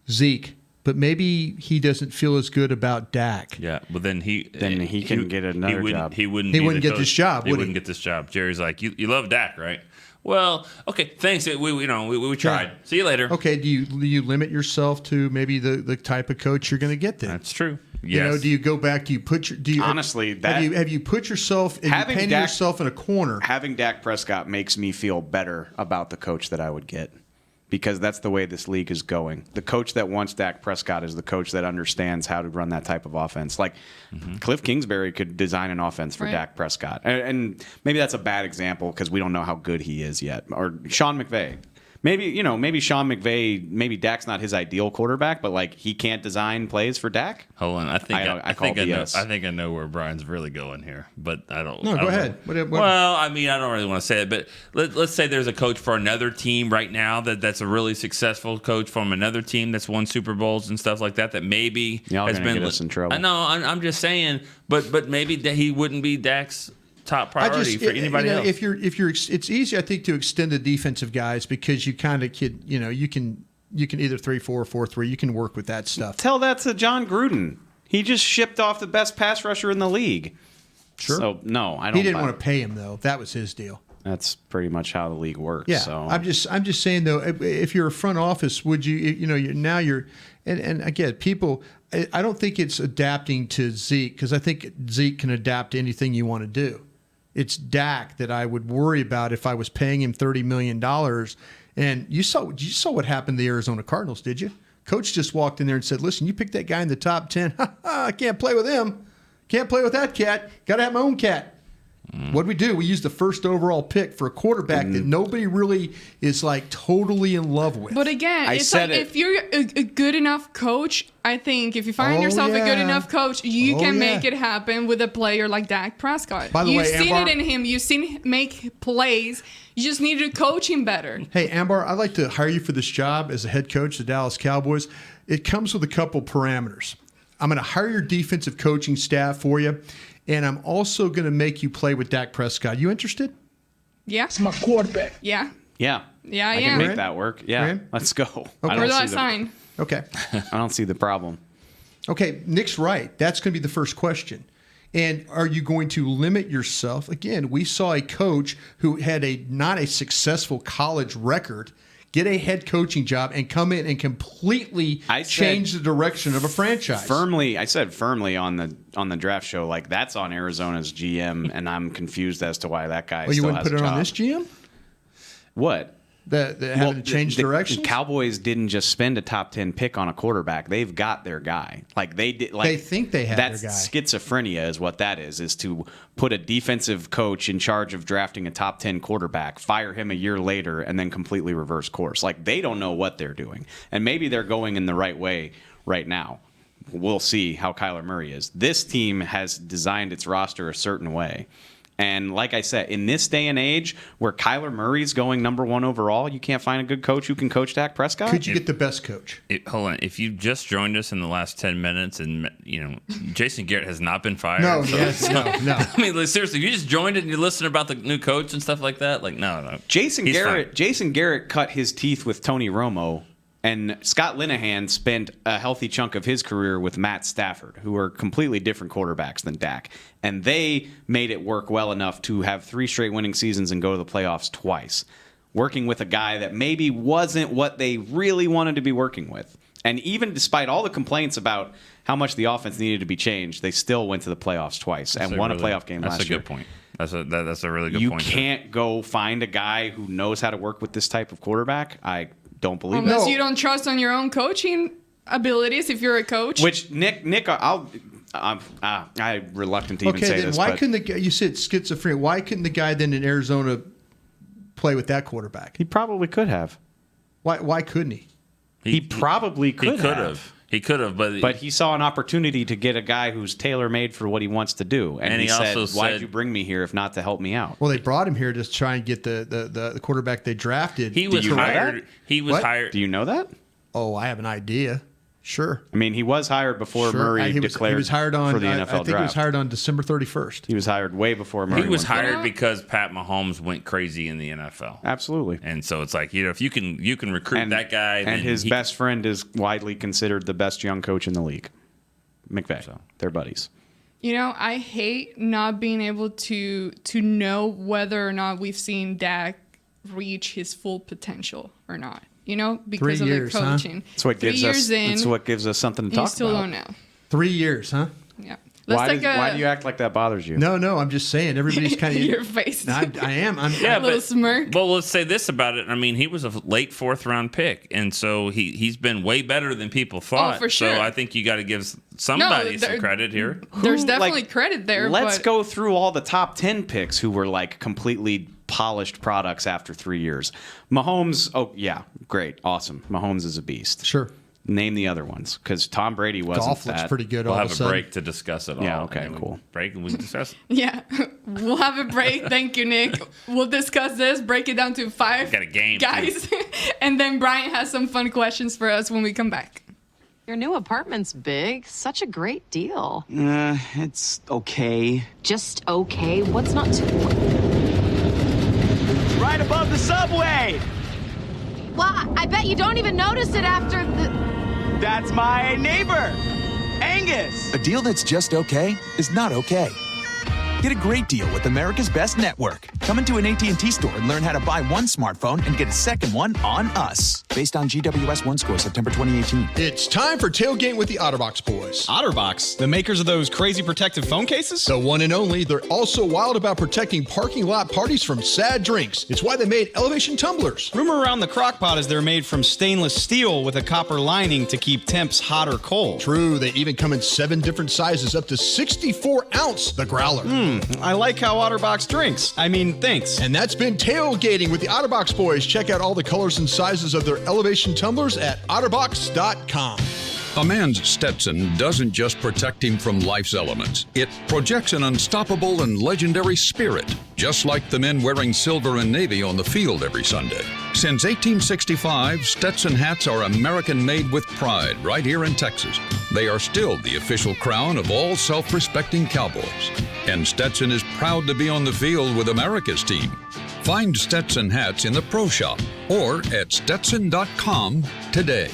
Zeke, but maybe he doesn't feel as good about Dak. Yeah, but then he can get another job. He wouldn't get this job. He wouldn't get this job. Jerry's like, you love Dak, right? Well, okay, thanks. We tried. Yeah. See you later. Okay, do you limit yourself to maybe the type of coach you're going to get then? That's true. Yes. Do you go back? Do you put your? Honestly, have you put yourself? Have you painted yourself in a corner? Having Dak Prescott makes me feel better about the coach that I would get, because that's the way this league is going. The coach that wants Dak Prescott is the coach that understands how to run that type of offense. Like Cliff Kingsbury could design an offense for Dak Prescott, and maybe that's a bad example because we don't know how good he is yet, or Sean McVay. maybe Sean McVay, maybe Dak's not his ideal quarterback, but like he can't design plays for Dak. Hold on, I think I know where Brian's really going here, but I don't. No, go ahead. Well, I mean, I don't really want to say it, but let's say there's a coach for another team right now that's a really successful coach from another team that's won Super Bowls and stuff like that. That maybe Y'all has gonna been get us in trouble. I know. I'm just saying, but maybe that he wouldn't be Dak's top priority for anybody else. If you're, it's easy, I think, to extend the defensive guys because you kind of you can either 3-4 or 4-3. You can work with that stuff. Tell that to John Gruden. He just shipped off the best pass rusher in the league. Sure. So no, I don't. He didn't want to pay him though. That was his deal. That's pretty much how the league works. Yeah. So I'm just saying though, if you're a front office, would you and again, people. I don't think it's adapting to Zeke because I think Zeke can adapt to anything you want to do. It's Dak that I would worry about if I was paying him $30 million. And you saw what happened to the Arizona Cardinals, did you? Coach just walked in there and said, listen, you pick that guy in the top 10. I can't play with him. Can't play with that cat. Got to have my own cat. What'd we do? We used the first overall pick for a quarterback that nobody really is like totally in love with. But again, it's like if you're a good enough coach, I think if you find yourself a good enough coach, you can make it happen with a player like Dak Prescott. By the You've way, seen Ambar, it in him. You've seen him make plays. You just need to coach him better. Hey, Ambar, I'd like to hire you for this job as a head coach of the Dallas Cowboys. It comes with a couple parameters. I'm going to hire your defensive coaching staff for you. And I'm also going to make you play with Dak Prescott. You interested? Yeah. It's my quarterback. Yeah. Yeah. Yeah, I can make that work. Yeah. Let's go. Okay. Where do I sign? Okay. I don't see the problem. Okay. Nick's right. That's going to be the first question. And are you going to limit yourself? Again, we saw a coach who had not a successful college record get a head coaching job and come in and completely change the direction of a franchise. I said firmly on the draft show, like that's on Arizona's GM, and I'm confused as to why that guy. You still wouldn't has put a it job. on this GM? What? Having to change direction. The Cowboys didn't just spend a top 10 pick on a quarterback. They've got their guy. Like they did. Like they think they have their guy. That's schizophrenia, is what that is to put a defensive coach in charge of drafting a top 10 quarterback, fire him a year later, and then completely reverse course. Like they don't know what they're doing, and maybe they're going in the right way right now. We'll see how Kyler Murray is. This team has designed its roster a certain way. And like I said, in this day and age where Kyler Murray's going number 1 overall, you can't find a good coach who can coach Dak Prescott? Could you get the best coach? Hold on. If you just joined us in the last 10 minutes and, Jason Garrett has not been fired. No. I mean, like, seriously, if you just joined it and you're listening about the new coach and stuff like that, like, no. Jason Garrett cut his teeth with Tony Romo. And Scott Linehan spent a healthy chunk of his career with Matt Stafford, who are completely different quarterbacks than Dak. And they made it work well enough to have 3 straight winning seasons and go to the playoffs twice, working with a guy that maybe wasn't what they really wanted to be working with. And even despite all the complaints about how much the offense needed to be changed, they still went to the playoffs twice and won a playoff game last year. That's a good point. That's a really good point. You can't go find a guy who knows how to work with this type of quarterback. I don't believe Unless it. you don't trust on your own coaching abilities if you're a coach. Which I'm reluctant to even say then this. why couldn't the guy, you said schizophrenia, why couldn't the guy then in Arizona play with that quarterback? He probably could have. Why couldn't he? He probably could have. He could have, but he saw an opportunity to get a guy who's tailor-made for what he wants to do. And he said, why did you bring me here if not to help me out? Well, they brought him here to try and get the quarterback they drafted. He was hired. He was hired. Do you know that? Oh, I have an idea. Sure. I mean, he was hired before Murray declared he was hired on, for the NFL draft. I think draft. He was hired on December 31st. He was hired way before Murray. He was hired because Pat Mahomes went crazy in the NFL. Absolutely. And so it's like, if you can recruit that guy. And his best friend is widely considered the best young coach in the league. McVay. So they're buddies. I hate not being able to know whether or not we've seen Dak reach his full potential or not. Because 3 years, of the coaching. That's what gives us. That's what gives us something to talk about. You still don't know. 3 years, huh? Yeah. Why do you act like that bothers you? No. I'm just saying. Everybody's kind of your face. I am. I'm a little smirk. Well, let's say this about it. I mean, he was a late 4th round pick, and so he's been way better than people thought. Oh, for sure. So I think you got to give somebody some credit here. There's definitely credit there. Let's go through all the top 10 picks who were like completely polished products after 3 years. Mahomes, oh yeah, great, awesome. Mahomes is a beast. Sure. Name the other ones, because Tom Brady wasn't Golf looks that. pretty good. We'll all have of a sudden. break to discuss it all. Yeah, okay, And then cool. Break and we discuss it. Yeah, we'll have a break. Thank you, Nick. We'll discuss this, break it down to 5 Got a game, guys, and then Brian has some fun questions for us when we come back. Your new apartment's big. Such a great deal. It's okay. Just okay? What's not too... Right above the subway! Well, I bet you don't even notice it after the... That's my neighbor, Angus. A deal that's just okay is not okay. Get a great deal with America's Best Network. Come into an AT&T store and learn how to buy one smartphone and get a second one on us. Based on GWS 1 score, September 2018. It's time for Tailgate with the OtterBox boys. OtterBox? The makers of those crazy protective phone cases? The one and only. They're also wild about protecting parking lot parties from sad drinks. It's why they made elevation tumblers. Rumor around the crock pot is they're made from stainless steel with a copper lining to keep temps hot or cold. True. They even come in 7 different sizes, up to 64 ounce, the growler. I like how OtterBox drinks. I mean, thanks. And that's been Tailgating with the OtterBox boys. Check out all the colors and sizes of their elevation tumblers at otterbox.com. A man's Stetson doesn't just protect him from life's elements. It projects an unstoppable and legendary spirit, just like the men wearing silver and navy on the field every Sunday. Since 1865, Stetson hats are American-made with pride right here in Texas. They are still the official crown of all self-respecting Cowboys. And Stetson is proud to be on the field with America's team. Find Stetson hats in the Pro Shop or at Stetson.com today.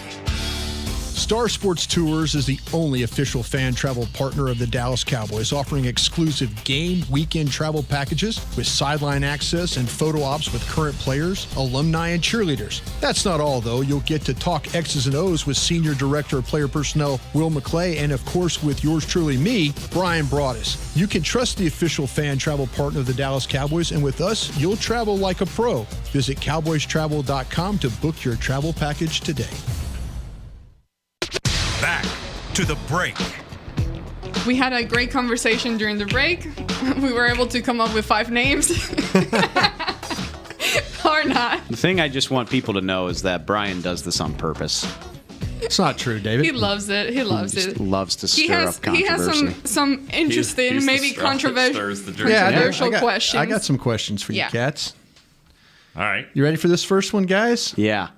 Star Sports Tours is the only official fan travel partner of the Dallas Cowboys, offering exclusive game weekend travel packages with sideline access and photo ops with current players, alumni, and cheerleaders. That's not all, though. You'll get to talk X's and O's with Senior Director of Player Personnel Will McClay, and of course with yours truly, me, Brian Broaddus. You can trust the official fan travel partner of the Dallas Cowboys, and with us, you'll travel like a pro. Visit cowboystravel.com to book your travel package today. Back to the break. We had a great conversation during the break. We were able to come up with 5 names. Or not. The thing I just want people to know is that Brian does this on purpose. It's not true, David. He loves it. He loves He just it. loves to stir up He controversy. has some interesting, He's the maybe straw that controversial stirs the drink. questions. I got some questions for you, Yeah. cats. All right. You ready for this first one, guys? Yeah.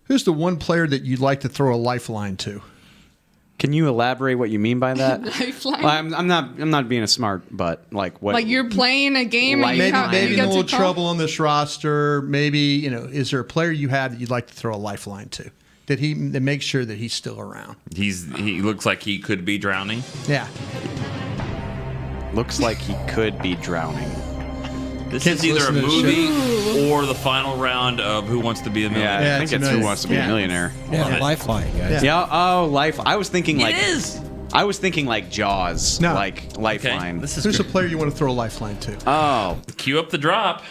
Who's the one player that you'd like to throw a lifeline to? Can you elaborate what you mean by that? Lifeline? Well, I'm not being a smart, but like what? Like you're playing a game and you Maybe in get a little to call? trouble on this roster. Maybe, is there a player you have that you'd like to throw a lifeline to? That makes sure that he's still around. He looks like he could be drowning. Yeah. Looks like he could be drowning. This Kids is either a listen to this movie or the final round of Who Wants to Be a Millionaire. Yeah, I think it's Who Wants to Be a Millionaire. Yeah, lifeline, guys. Yeah. Oh, life. I was thinking like It is. I was thinking like Jaws, No. like Lifeline. This is Who's a great. player you want to throw a lifeline to? Oh, Cue up the drop.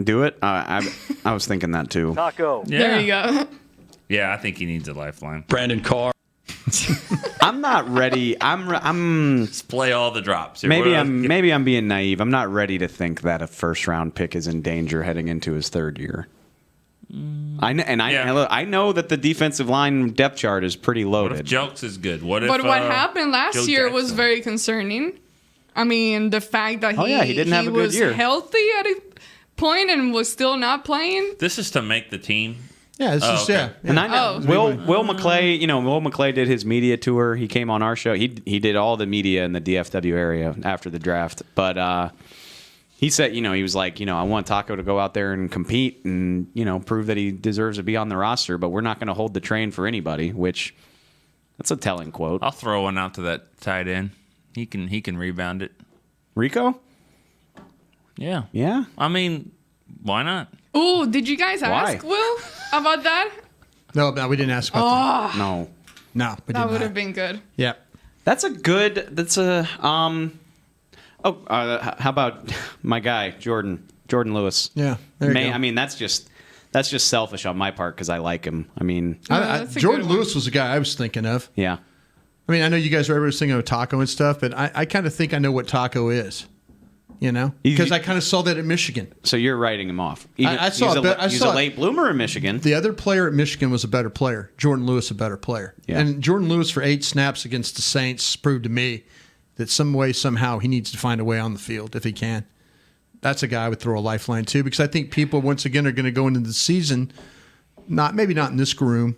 do it. I was thinking that too. Taco. Yeah. There you go. Yeah, I think he needs a lifeline. Brandon Carr. I'm not ready. I'm Let's play all the drops. Here. maybe What I'm being naive. I'm not ready to think that a first round pick is in danger heading into his 3rd year. I know that the defensive line depth chart is pretty What loaded. if Jelks is good? What if? But what happened Joe last year was Jackson? very concerning. I mean, the fact that he didn't have a good was year. healthy at a point and was still not playing. This is to make the team. Yeah, this is okay. yeah. And I know Will McClay. Will McClay did his media tour. He came on our show. He did all the media in the DFW area after the draft. But he said, he was like, I want Taco to go out there and compete and prove that he deserves to be on the roster. But we're not going to hold the train for anybody. Which that's a telling quote. I'll throw one out to that tight end. He can rebound it. Rico? Yeah. Yeah. I mean, why not? Ooh, did you guys ask Will about that? No, we didn't ask about that. No. No, we That did would not. have been good. Yeah. How about my guy Jordan Lewis? Yeah, there you go. I mean, that's just selfish on my part because I like him. I mean, that's a Jordan good one. Lewis was the guy I was thinking of. yeah. I mean, I know you guys are everybody's thinking of Taco and stuff, but I kind of think I know what Taco is. You know, because I kind of saw that at Michigan. So you're writing him off. I saw he's a late bloomer in Michigan. The other player at Michigan was a better player. Jordan Lewis, a better player. Yeah. And Jordan Lewis for 8 snaps against the Saints proved to me that some way, somehow, he needs to find a way on the field if he can. That's a guy I would throw a lifeline to, because I think people, once again, are going to go into the season, maybe not in this room.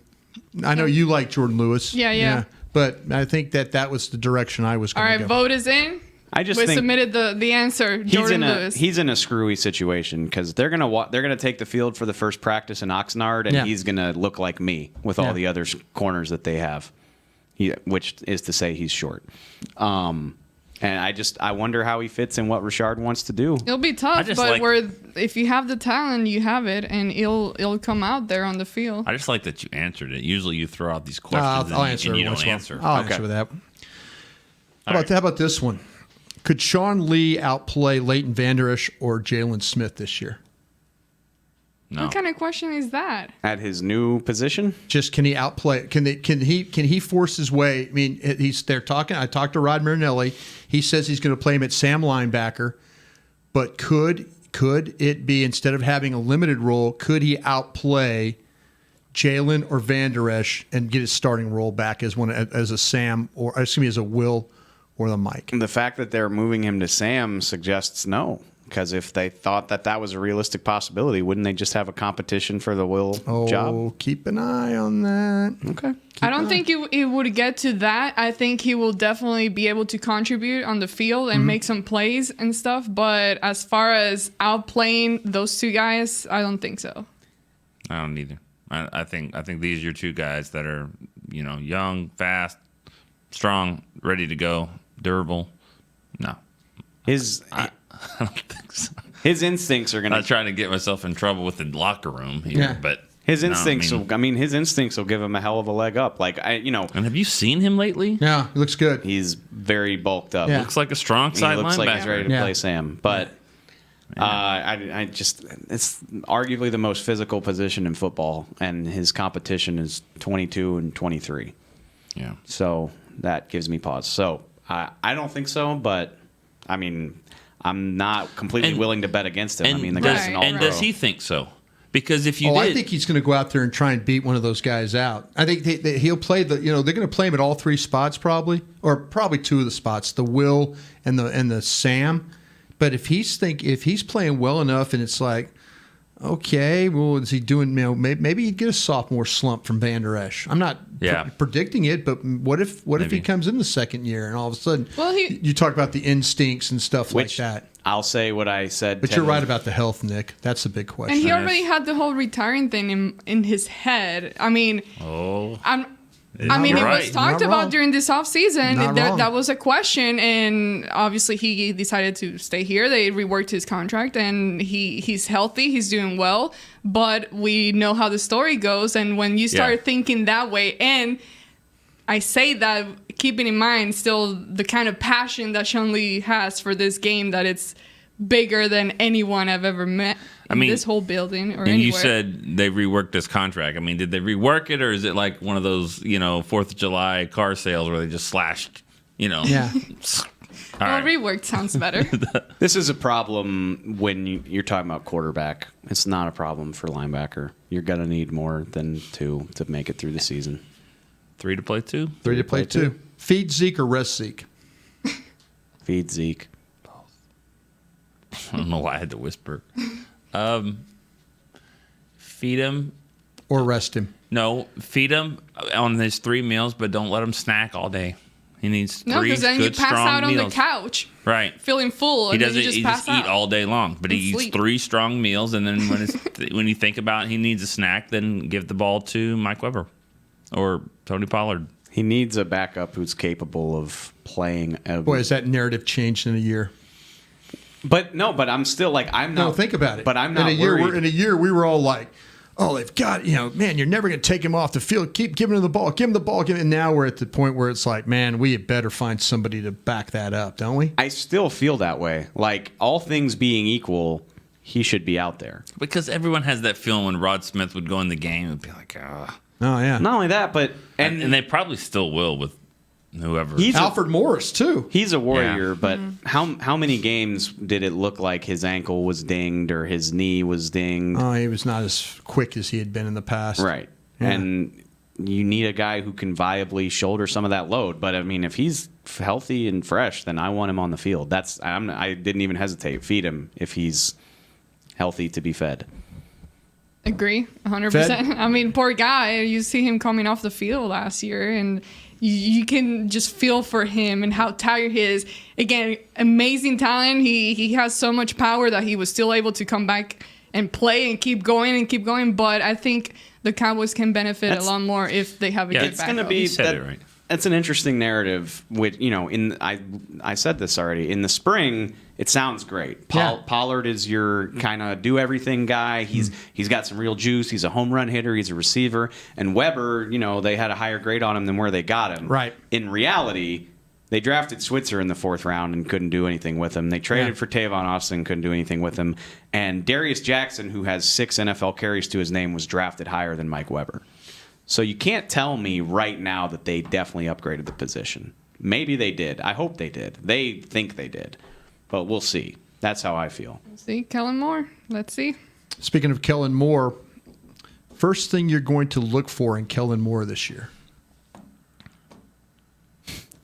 I know you like Jordan Lewis. Yeah. But I think that was the direction I was going to go. All right, vote is in. I just we think submitted the answer. Jordan Lewis. He's in a screwy situation because they're gonna take the field for the first practice in Oxnard, and he's gonna look like me with all the other corners that they have, which is to say he's short. And I wonder how he fits in what Richard wants to do. It'll be tough, but if you have the talent, you have it, and it'll come out there on the field. I just like that you answered it. Usually you throw out these questions I'll answer and you it don't answer. I'll answer that. How about this one? Could Sean Lee outplay Leighton Vander Esch or Jalen Smith this year? No. What kind of question is that? At his new position? Just can he outplay? Can he force his way? I mean, they're talking. I talked to Rod Marinelli. He says he's going to play him at Sam linebacker, but could it be, instead of having a limited role, could he outplay Jalen or Vander Esch and get his starting role back as a Sam, or as a Will or the Mike? The fact that they're moving him to Sam suggests no. Because if they thought that was a realistic possibility, wouldn't they just have a competition for the Will job? Oh, keep an eye on that. Okay. I don't think it would get to that. I think he will definitely be able to contribute on the field and make some plays and stuff. But as far as outplaying those two guys, I don't think so. I don't either. I think these are your two guys that are, young, fast, strong, ready to go, durable. No. I don't think so. His instincts are going to... I'm not trying to get myself in trouble with the locker room here, but... His instincts his instincts will give him a hell of a leg up. And have you seen him lately? Yeah, he looks good. He's very bulked up. Yeah. Looks like a strong side linebacker. He looks like he's ready to play Sam. But it's arguably the most physical position in football, and his competition is 22 and 23. Yeah. So that gives me pause. So I don't think so, but I mean, I'm not completely willing to bet against him. The guy's an all-pro. And does he think so? Because if I think he's going to go out there and try and beat one of those guys out. I think he'll play they're going to play him at all 3 spots probably, or probably 2 of the spots, the Will and the Sam. But if he's playing well enough, and it's like, okay, well, is he doing? Maybe he'd get a sophomore slump from Vander Esch. I'm not predicting it, but what if he comes in the second year and all of a sudden, you talk about the instincts and stuff like that. I'll say what I said. But you're right about the health, Nick. That's the big question. And he already had the whole retiring thing in his head. I mean, it was talked about during this offseason. That was a question, and obviously he decided to stay here. They reworked his contract, and he's healthy. He's doing well. But we know how the story goes, and when you start thinking that way, and I say that keeping in mind still the kind of passion that Sean Lee has for this game, that it's bigger than anyone I've ever met in this whole building or anywhere. And you said they reworked this contract. I mean, did they rework it, or is it like one of those, 4th of July car sales where they just slashed, Yeah. Reworked sounds better. This is a problem when you're talking about quarterback. It's not a problem for linebacker. You're going to need more than 2 to make it through the season. 3 to play 2? 3 to play 2. Feed Zeke or rest Zeke? Feed Zeke. I don't know why I had to whisper. Feed him. Or rest him. No, feed him on his 3 meals, but don't let him snack all day. He needs 3 good, because then you pass out on the couch. Right. Feeling full. He and doesn't. Then you He just just eat all day long, but he eats 3 strong meals, and then when you think about he needs a snack, then give the ball to Mike Weber or Tony Pollard. He needs a backup who's capable of playing. Boy, has that narrative changed in a year? But I'm still like, I'm not. No, think about it. But I'm not worried. In a year, we were all like, oh, they've got, man, you're never going to take him off the field. Keep giving him the ball. Give him the ball. And now we're at the point where it's like, man, we had better find somebody to back that up, don't we? I still feel that way. Like, all things being equal, he should be out there. Because everyone has that feeling when Rod Smith would go in the game and be like, oh, yeah. Not only that, but... And they probably still will with whoever. Alfred Morris too. He's a warrior, but how many games did it look like his ankle was dinged or his knee was dinged? Oh, he was not as quick as he had been in the past. Right. Yeah. And you need a guy who can viably shoulder some of that load. But I mean, if he's healthy and fresh, then I want him on the field. I didn't even hesitate. Feed him if he's healthy to be fed. Agree, 100%. I mean, poor guy. You see him coming off the field last year, and you can just feel for him and how tired he is. Again, amazing talent. He has so much power that he was still able to come back and play and keep going. But I think the Cowboys can benefit a lot more if they have a good backup. Going to be That's an interesting narrative. Which I said this already. In the spring, it sounds great. Pollard is your kind of do everything guy. He's got some real juice. He's a home run hitter. He's a receiver. And Weber, they had a higher grade on him than where they got him. Right. In reality, they drafted Switzer in the 4th round and couldn't do anything with him. They traded for Tavon Austin, couldn't do anything with him. And Darius Jackson, who has 6 NFL carries to his name, was drafted higher than Mike Weber. So you can't tell me right now that they definitely upgraded the position. Maybe they did. I hope they did. They think they did. But we'll see. That's how I feel. See, Kellen Moore. Let's see. Speaking of Kellen Moore, first thing you're going to look for in Kellen Moore this year?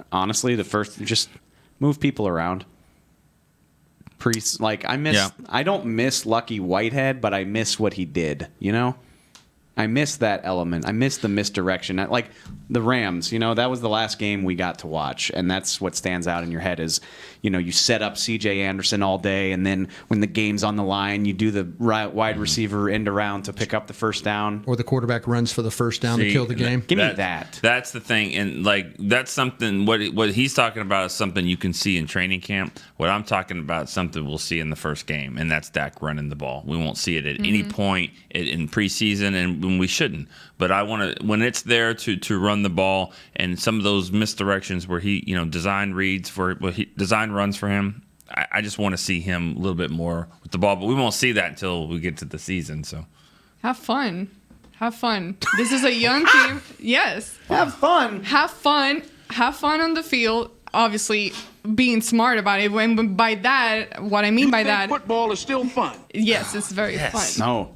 Honestly, just move people around. I don't miss Lucky Whitehead, but I miss what he did, I miss that element. I miss the misdirection. Like the Rams, that was the last game we got to watch, and that's what stands out in your head is, you set up C.J. Anderson all day, and then when the game's on the line, you do the wide receiver end around to pick up the first down. Or the quarterback runs for the first down to kill the game. Give me that. That's the thing, and that's something. What he's talking about is something you can see in training camp. What I'm talking about is something we'll see in the first game, and that's Dak running the ball. We won't see it at any point in preseason, and when we shouldn't. But I want to, when it's there to run the ball, and some of those misdirections where he, design reads design runs for him. I just want to see him a little bit more with the ball, but we won't see that until we get to the season. So have fun. This is a young team. Yes. Have fun on the field. Obviously, being smart about it. When by that, what I mean by that, football is still fun. Yes, it's very fun. No,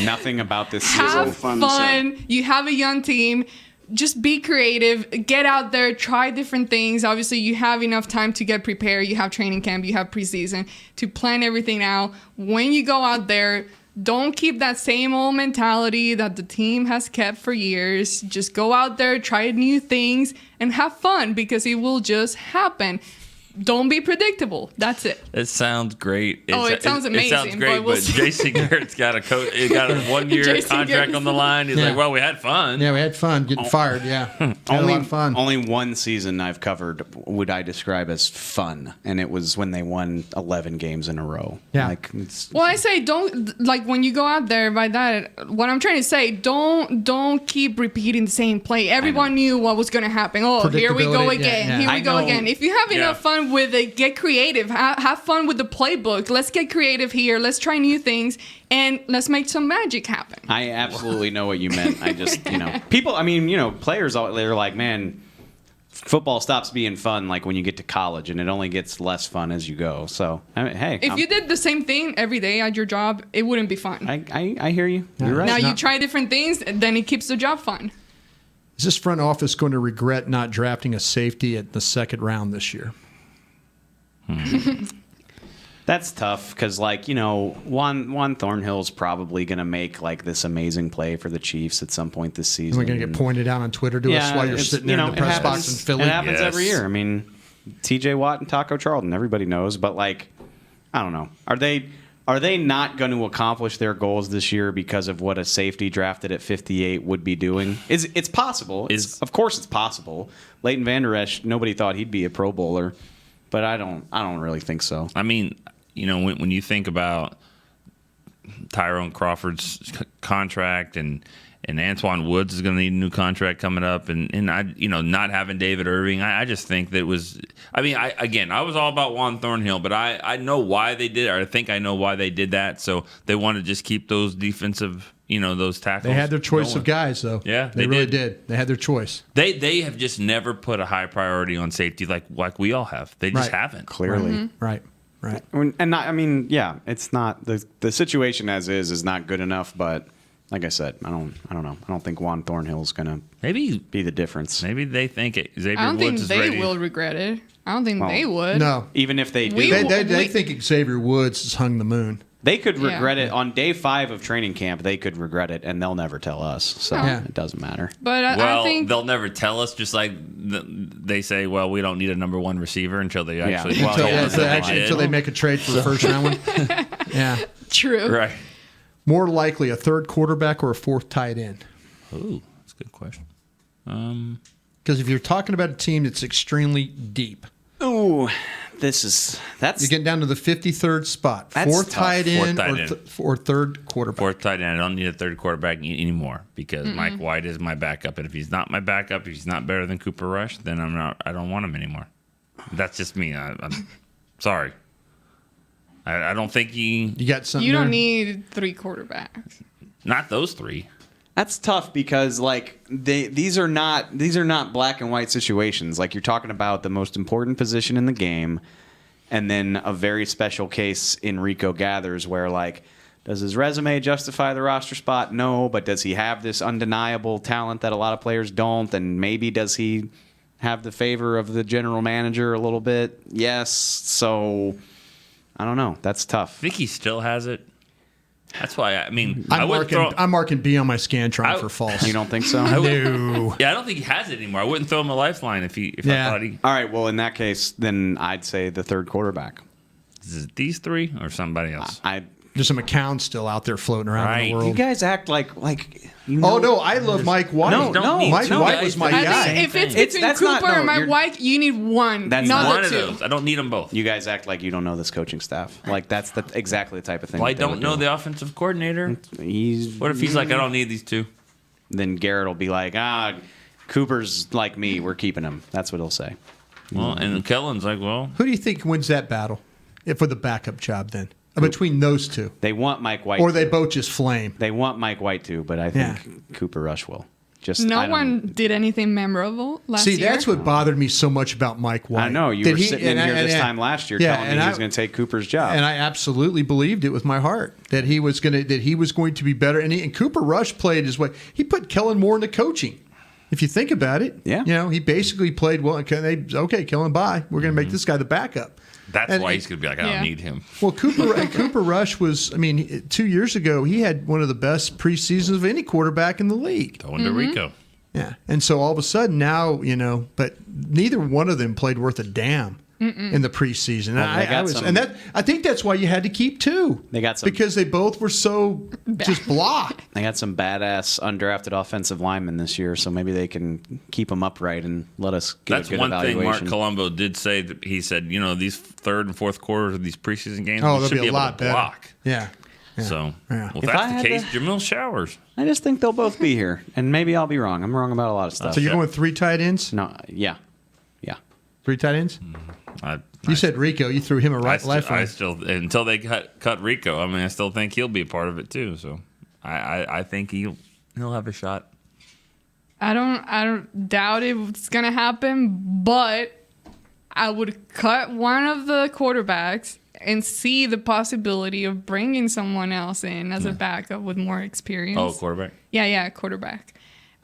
nothing about this season. Have fun. You have a young team. Just be creative. Get out there. Try different things. Obviously, you have enough time to get prepared. You have training camp. You have preseason to plan everything out. When you go out there, don't keep that same old mentality that the team has kept for years. Just go out there, try new things, and have fun because it will just happen. Don't be predictable. That's it. It sounds great. It sounds amazing. It sounds great, but Jason Garrett's got a 1-year contract Garrett's on the line. He's like, well, we had fun. Yeah, we had fun getting fired. Yeah, had a lot of fun. Only one season I've covered would I describe as fun, and it was when they won 11 games in a row. Yeah. I say don't when you go out there. By that, what I'm trying to say, don't keep repeating the same play. Everyone knew what was going to happen. Oh, here we go again. Yeah. Here we go again. If you have enough fun with it, get creative. Have fun with the playbook. Let's get creative here. Let's try new things, and let's make some magic happen. I absolutely know what you meant. I just, people, players, they're like, man, football stops being fun like when you get to college, and it only gets less fun as you go. So, hey. If you did the same thing every day at your job, it wouldn't be fun. I hear you. You're right. Now you try different things, and then it keeps the job fun. Is this front office going to regret not drafting a safety at the 2nd round this year? That's tough because, Juan Thornhill's probably going to make this amazing play for the Chiefs at some point this season. We're going to get pointed out on Twitter to us while you're sitting there in the press box in Philly. It happens every year. I mean, T.J. Watt and Taco Charlton, everybody knows. But I don't know. Are they not going to accomplish their goals this year because of what a safety drafted at 58 would be doing? It's possible. Of course, it's possible. Leighton Vander Esch, nobody thought he'd be a Pro Bowler. But I don't really think so. I mean, when you think about Tyrone Crawford's contract and Antoine Woods is going to need a new contract coming up, and I not having David Irving, I just think that it was. I mean, I was all about Juan Thornhill, but I know why they did it, or I think I know why they did that. So they want to just keep those defensive those tackles. They had their choice of guys, though. Yeah, they really did. They had their choice. They have just never put a high priority on safety like we all have. They just haven't. Clearly. Right. And not, I mean, yeah, it's not the situation as is not good enough. But like I said, I don't know. I don't think Juan Thornhill's gonna be the difference. Maybe they think Xavier I don't think Woods is they ready. will regret it. I don't think they would. No. Even if they do, They think Xavier Woods has hung the moon. They could regret it on day 5 of training camp. They could regret it, and they'll never tell us. So it doesn't matter. But I think they'll never tell us. Just like they say, well, we don't need a number 1 receiver until they actually until they make a trade for the first round one. Yeah, true. Right. More likely a third quarterback or a fourth tight end. Ooh, that's a good question. Because if you're talking about a team that's extremely deep, ooh, you're getting down to the 53rd spot. That's Fourth tough. tight end Fourth tight end. or third quarterback. Fourth tight end. I don't need a third quarterback anymore because Mm-mm. Mike White is my backup, and if he's not my backup, if he's not better than Cooper Rush, then I don't want him anymore. That's just me. I'm sorry. I don't think You got something. You don't there? need 3 quarterbacks. Not those 3. That's tough because these are not black and white situations. Like, you're talking about the most important position in the game, and then a very special case in Rico Gathers where, like, does his resume justify the roster spot? No, but does he have this undeniable talent that a lot of players don't? And maybe does he have the favor of the general manager a little bit? Yes. So I don't know. That's tough. I think he still has it. That's why I'm marking B on my Scantron for false. You don't think so? No. Yeah, I don't think he has it anymore. I wouldn't throw him a lifeline if I thought he. All right. Well, in that case, then I'd say the third quarterback. Is it these 3 or somebody else? There's some accounts still out there floating around in the world. You guys act like you know. Oh no, I love Mike White. No, Mike White was my I guy. think if it's between Cooper and Mike White, you need one, That's not one the of 2. those. I don't need them both. You guys act like you don't know this coaching staff. Like, that's exactly the type of thing. Well, I that they don't would know do. the offensive coordinator. What if he's like, I don't need these 2? Then Garrett will be like, Cooper's like me. We're keeping him. That's what he'll say. Well, and Kellen's like, well, Who do you think wins that battle for the backup job then? Between those two. They want Mike White. Or they both just flame. They want Mike White too, but I think Cooper Rush will. No one did anything memorable last year. See, that's what bothered me so much about Mike White. I know. You were sitting in here this time last year telling me he was going to take Cooper's job. And I absolutely believed it with my heart that he was going to be better. And Cooper Rush played his way. He put Kellen Moore into coaching. If you think about it, he basically played well. Okay, Kellen, bye. We're going to make this guy the backup. That's why he's going to be like, I don't need him. Well, Cooper Rush was, 2 years ago, he had one of the best preseasons of any quarterback in the league. Going to Rico. Yeah. And so all of a sudden now, but neither one of them played worth a damn in the preseason. Well, I think that's why you had to keep 2. They got some because they both were so just blah. They got some badass undrafted offensive linemen this year, so maybe they can keep them upright and let us get That's a good one evaluation. thing Mark Colombo did say. That he said, these third and fourth quarters of these preseason games, they'll should be a lot able to better. block. Yeah. So, Yeah. if If I that's had the case, to- Jamil Showers. I just think they'll both be here, and maybe I'll be wrong. I'm wrong about a lot of stuff. So you're going 3 tight ends? No, yeah. 3 tight ends? Mm-hmm. You said Rico. You threw him a lifeline. I still until they cut Rico. I still think he'll be a part of it too. So, I think he'll have a shot. I don't doubt it's gonna happen, but I would cut one of the quarterbacks and see the possibility of bringing someone else in as a backup with more experience. Oh, quarterback. Yeah, quarterback.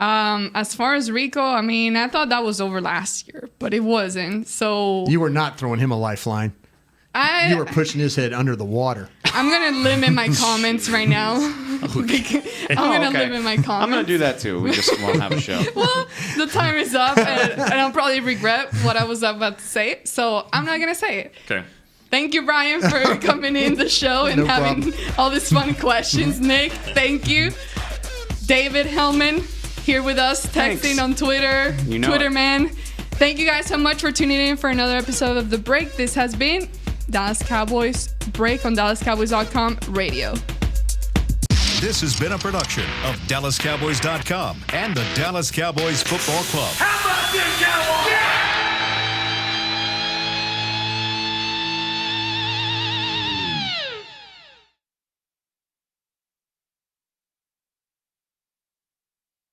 As far as Rico, I thought that was over last year, but it wasn't. So You were not throwing him a lifeline. You were pushing his head under the water. I'm gonna limit my comments right now. I'm gonna limit my comments. I'm going to do that too. We just won't have a show. Well, the time is up, and I'll probably regret what I was about to say. So I'm not gonna say it. Okay. Thank you, Brian, for coming in the show and No having problem. all these fun questions. Nick, thank you. David Hellman here with us, texting Thanks. on Twitter. You know Twitter it. man. Thank you guys so much for tuning in for another episode of The Break. This has been Dallas Cowboys Break on DallasCowboys.com radio. This has been a production of DallasCowboys.com and the Dallas Cowboys Football Club. How about this, Cowboys? Yeah!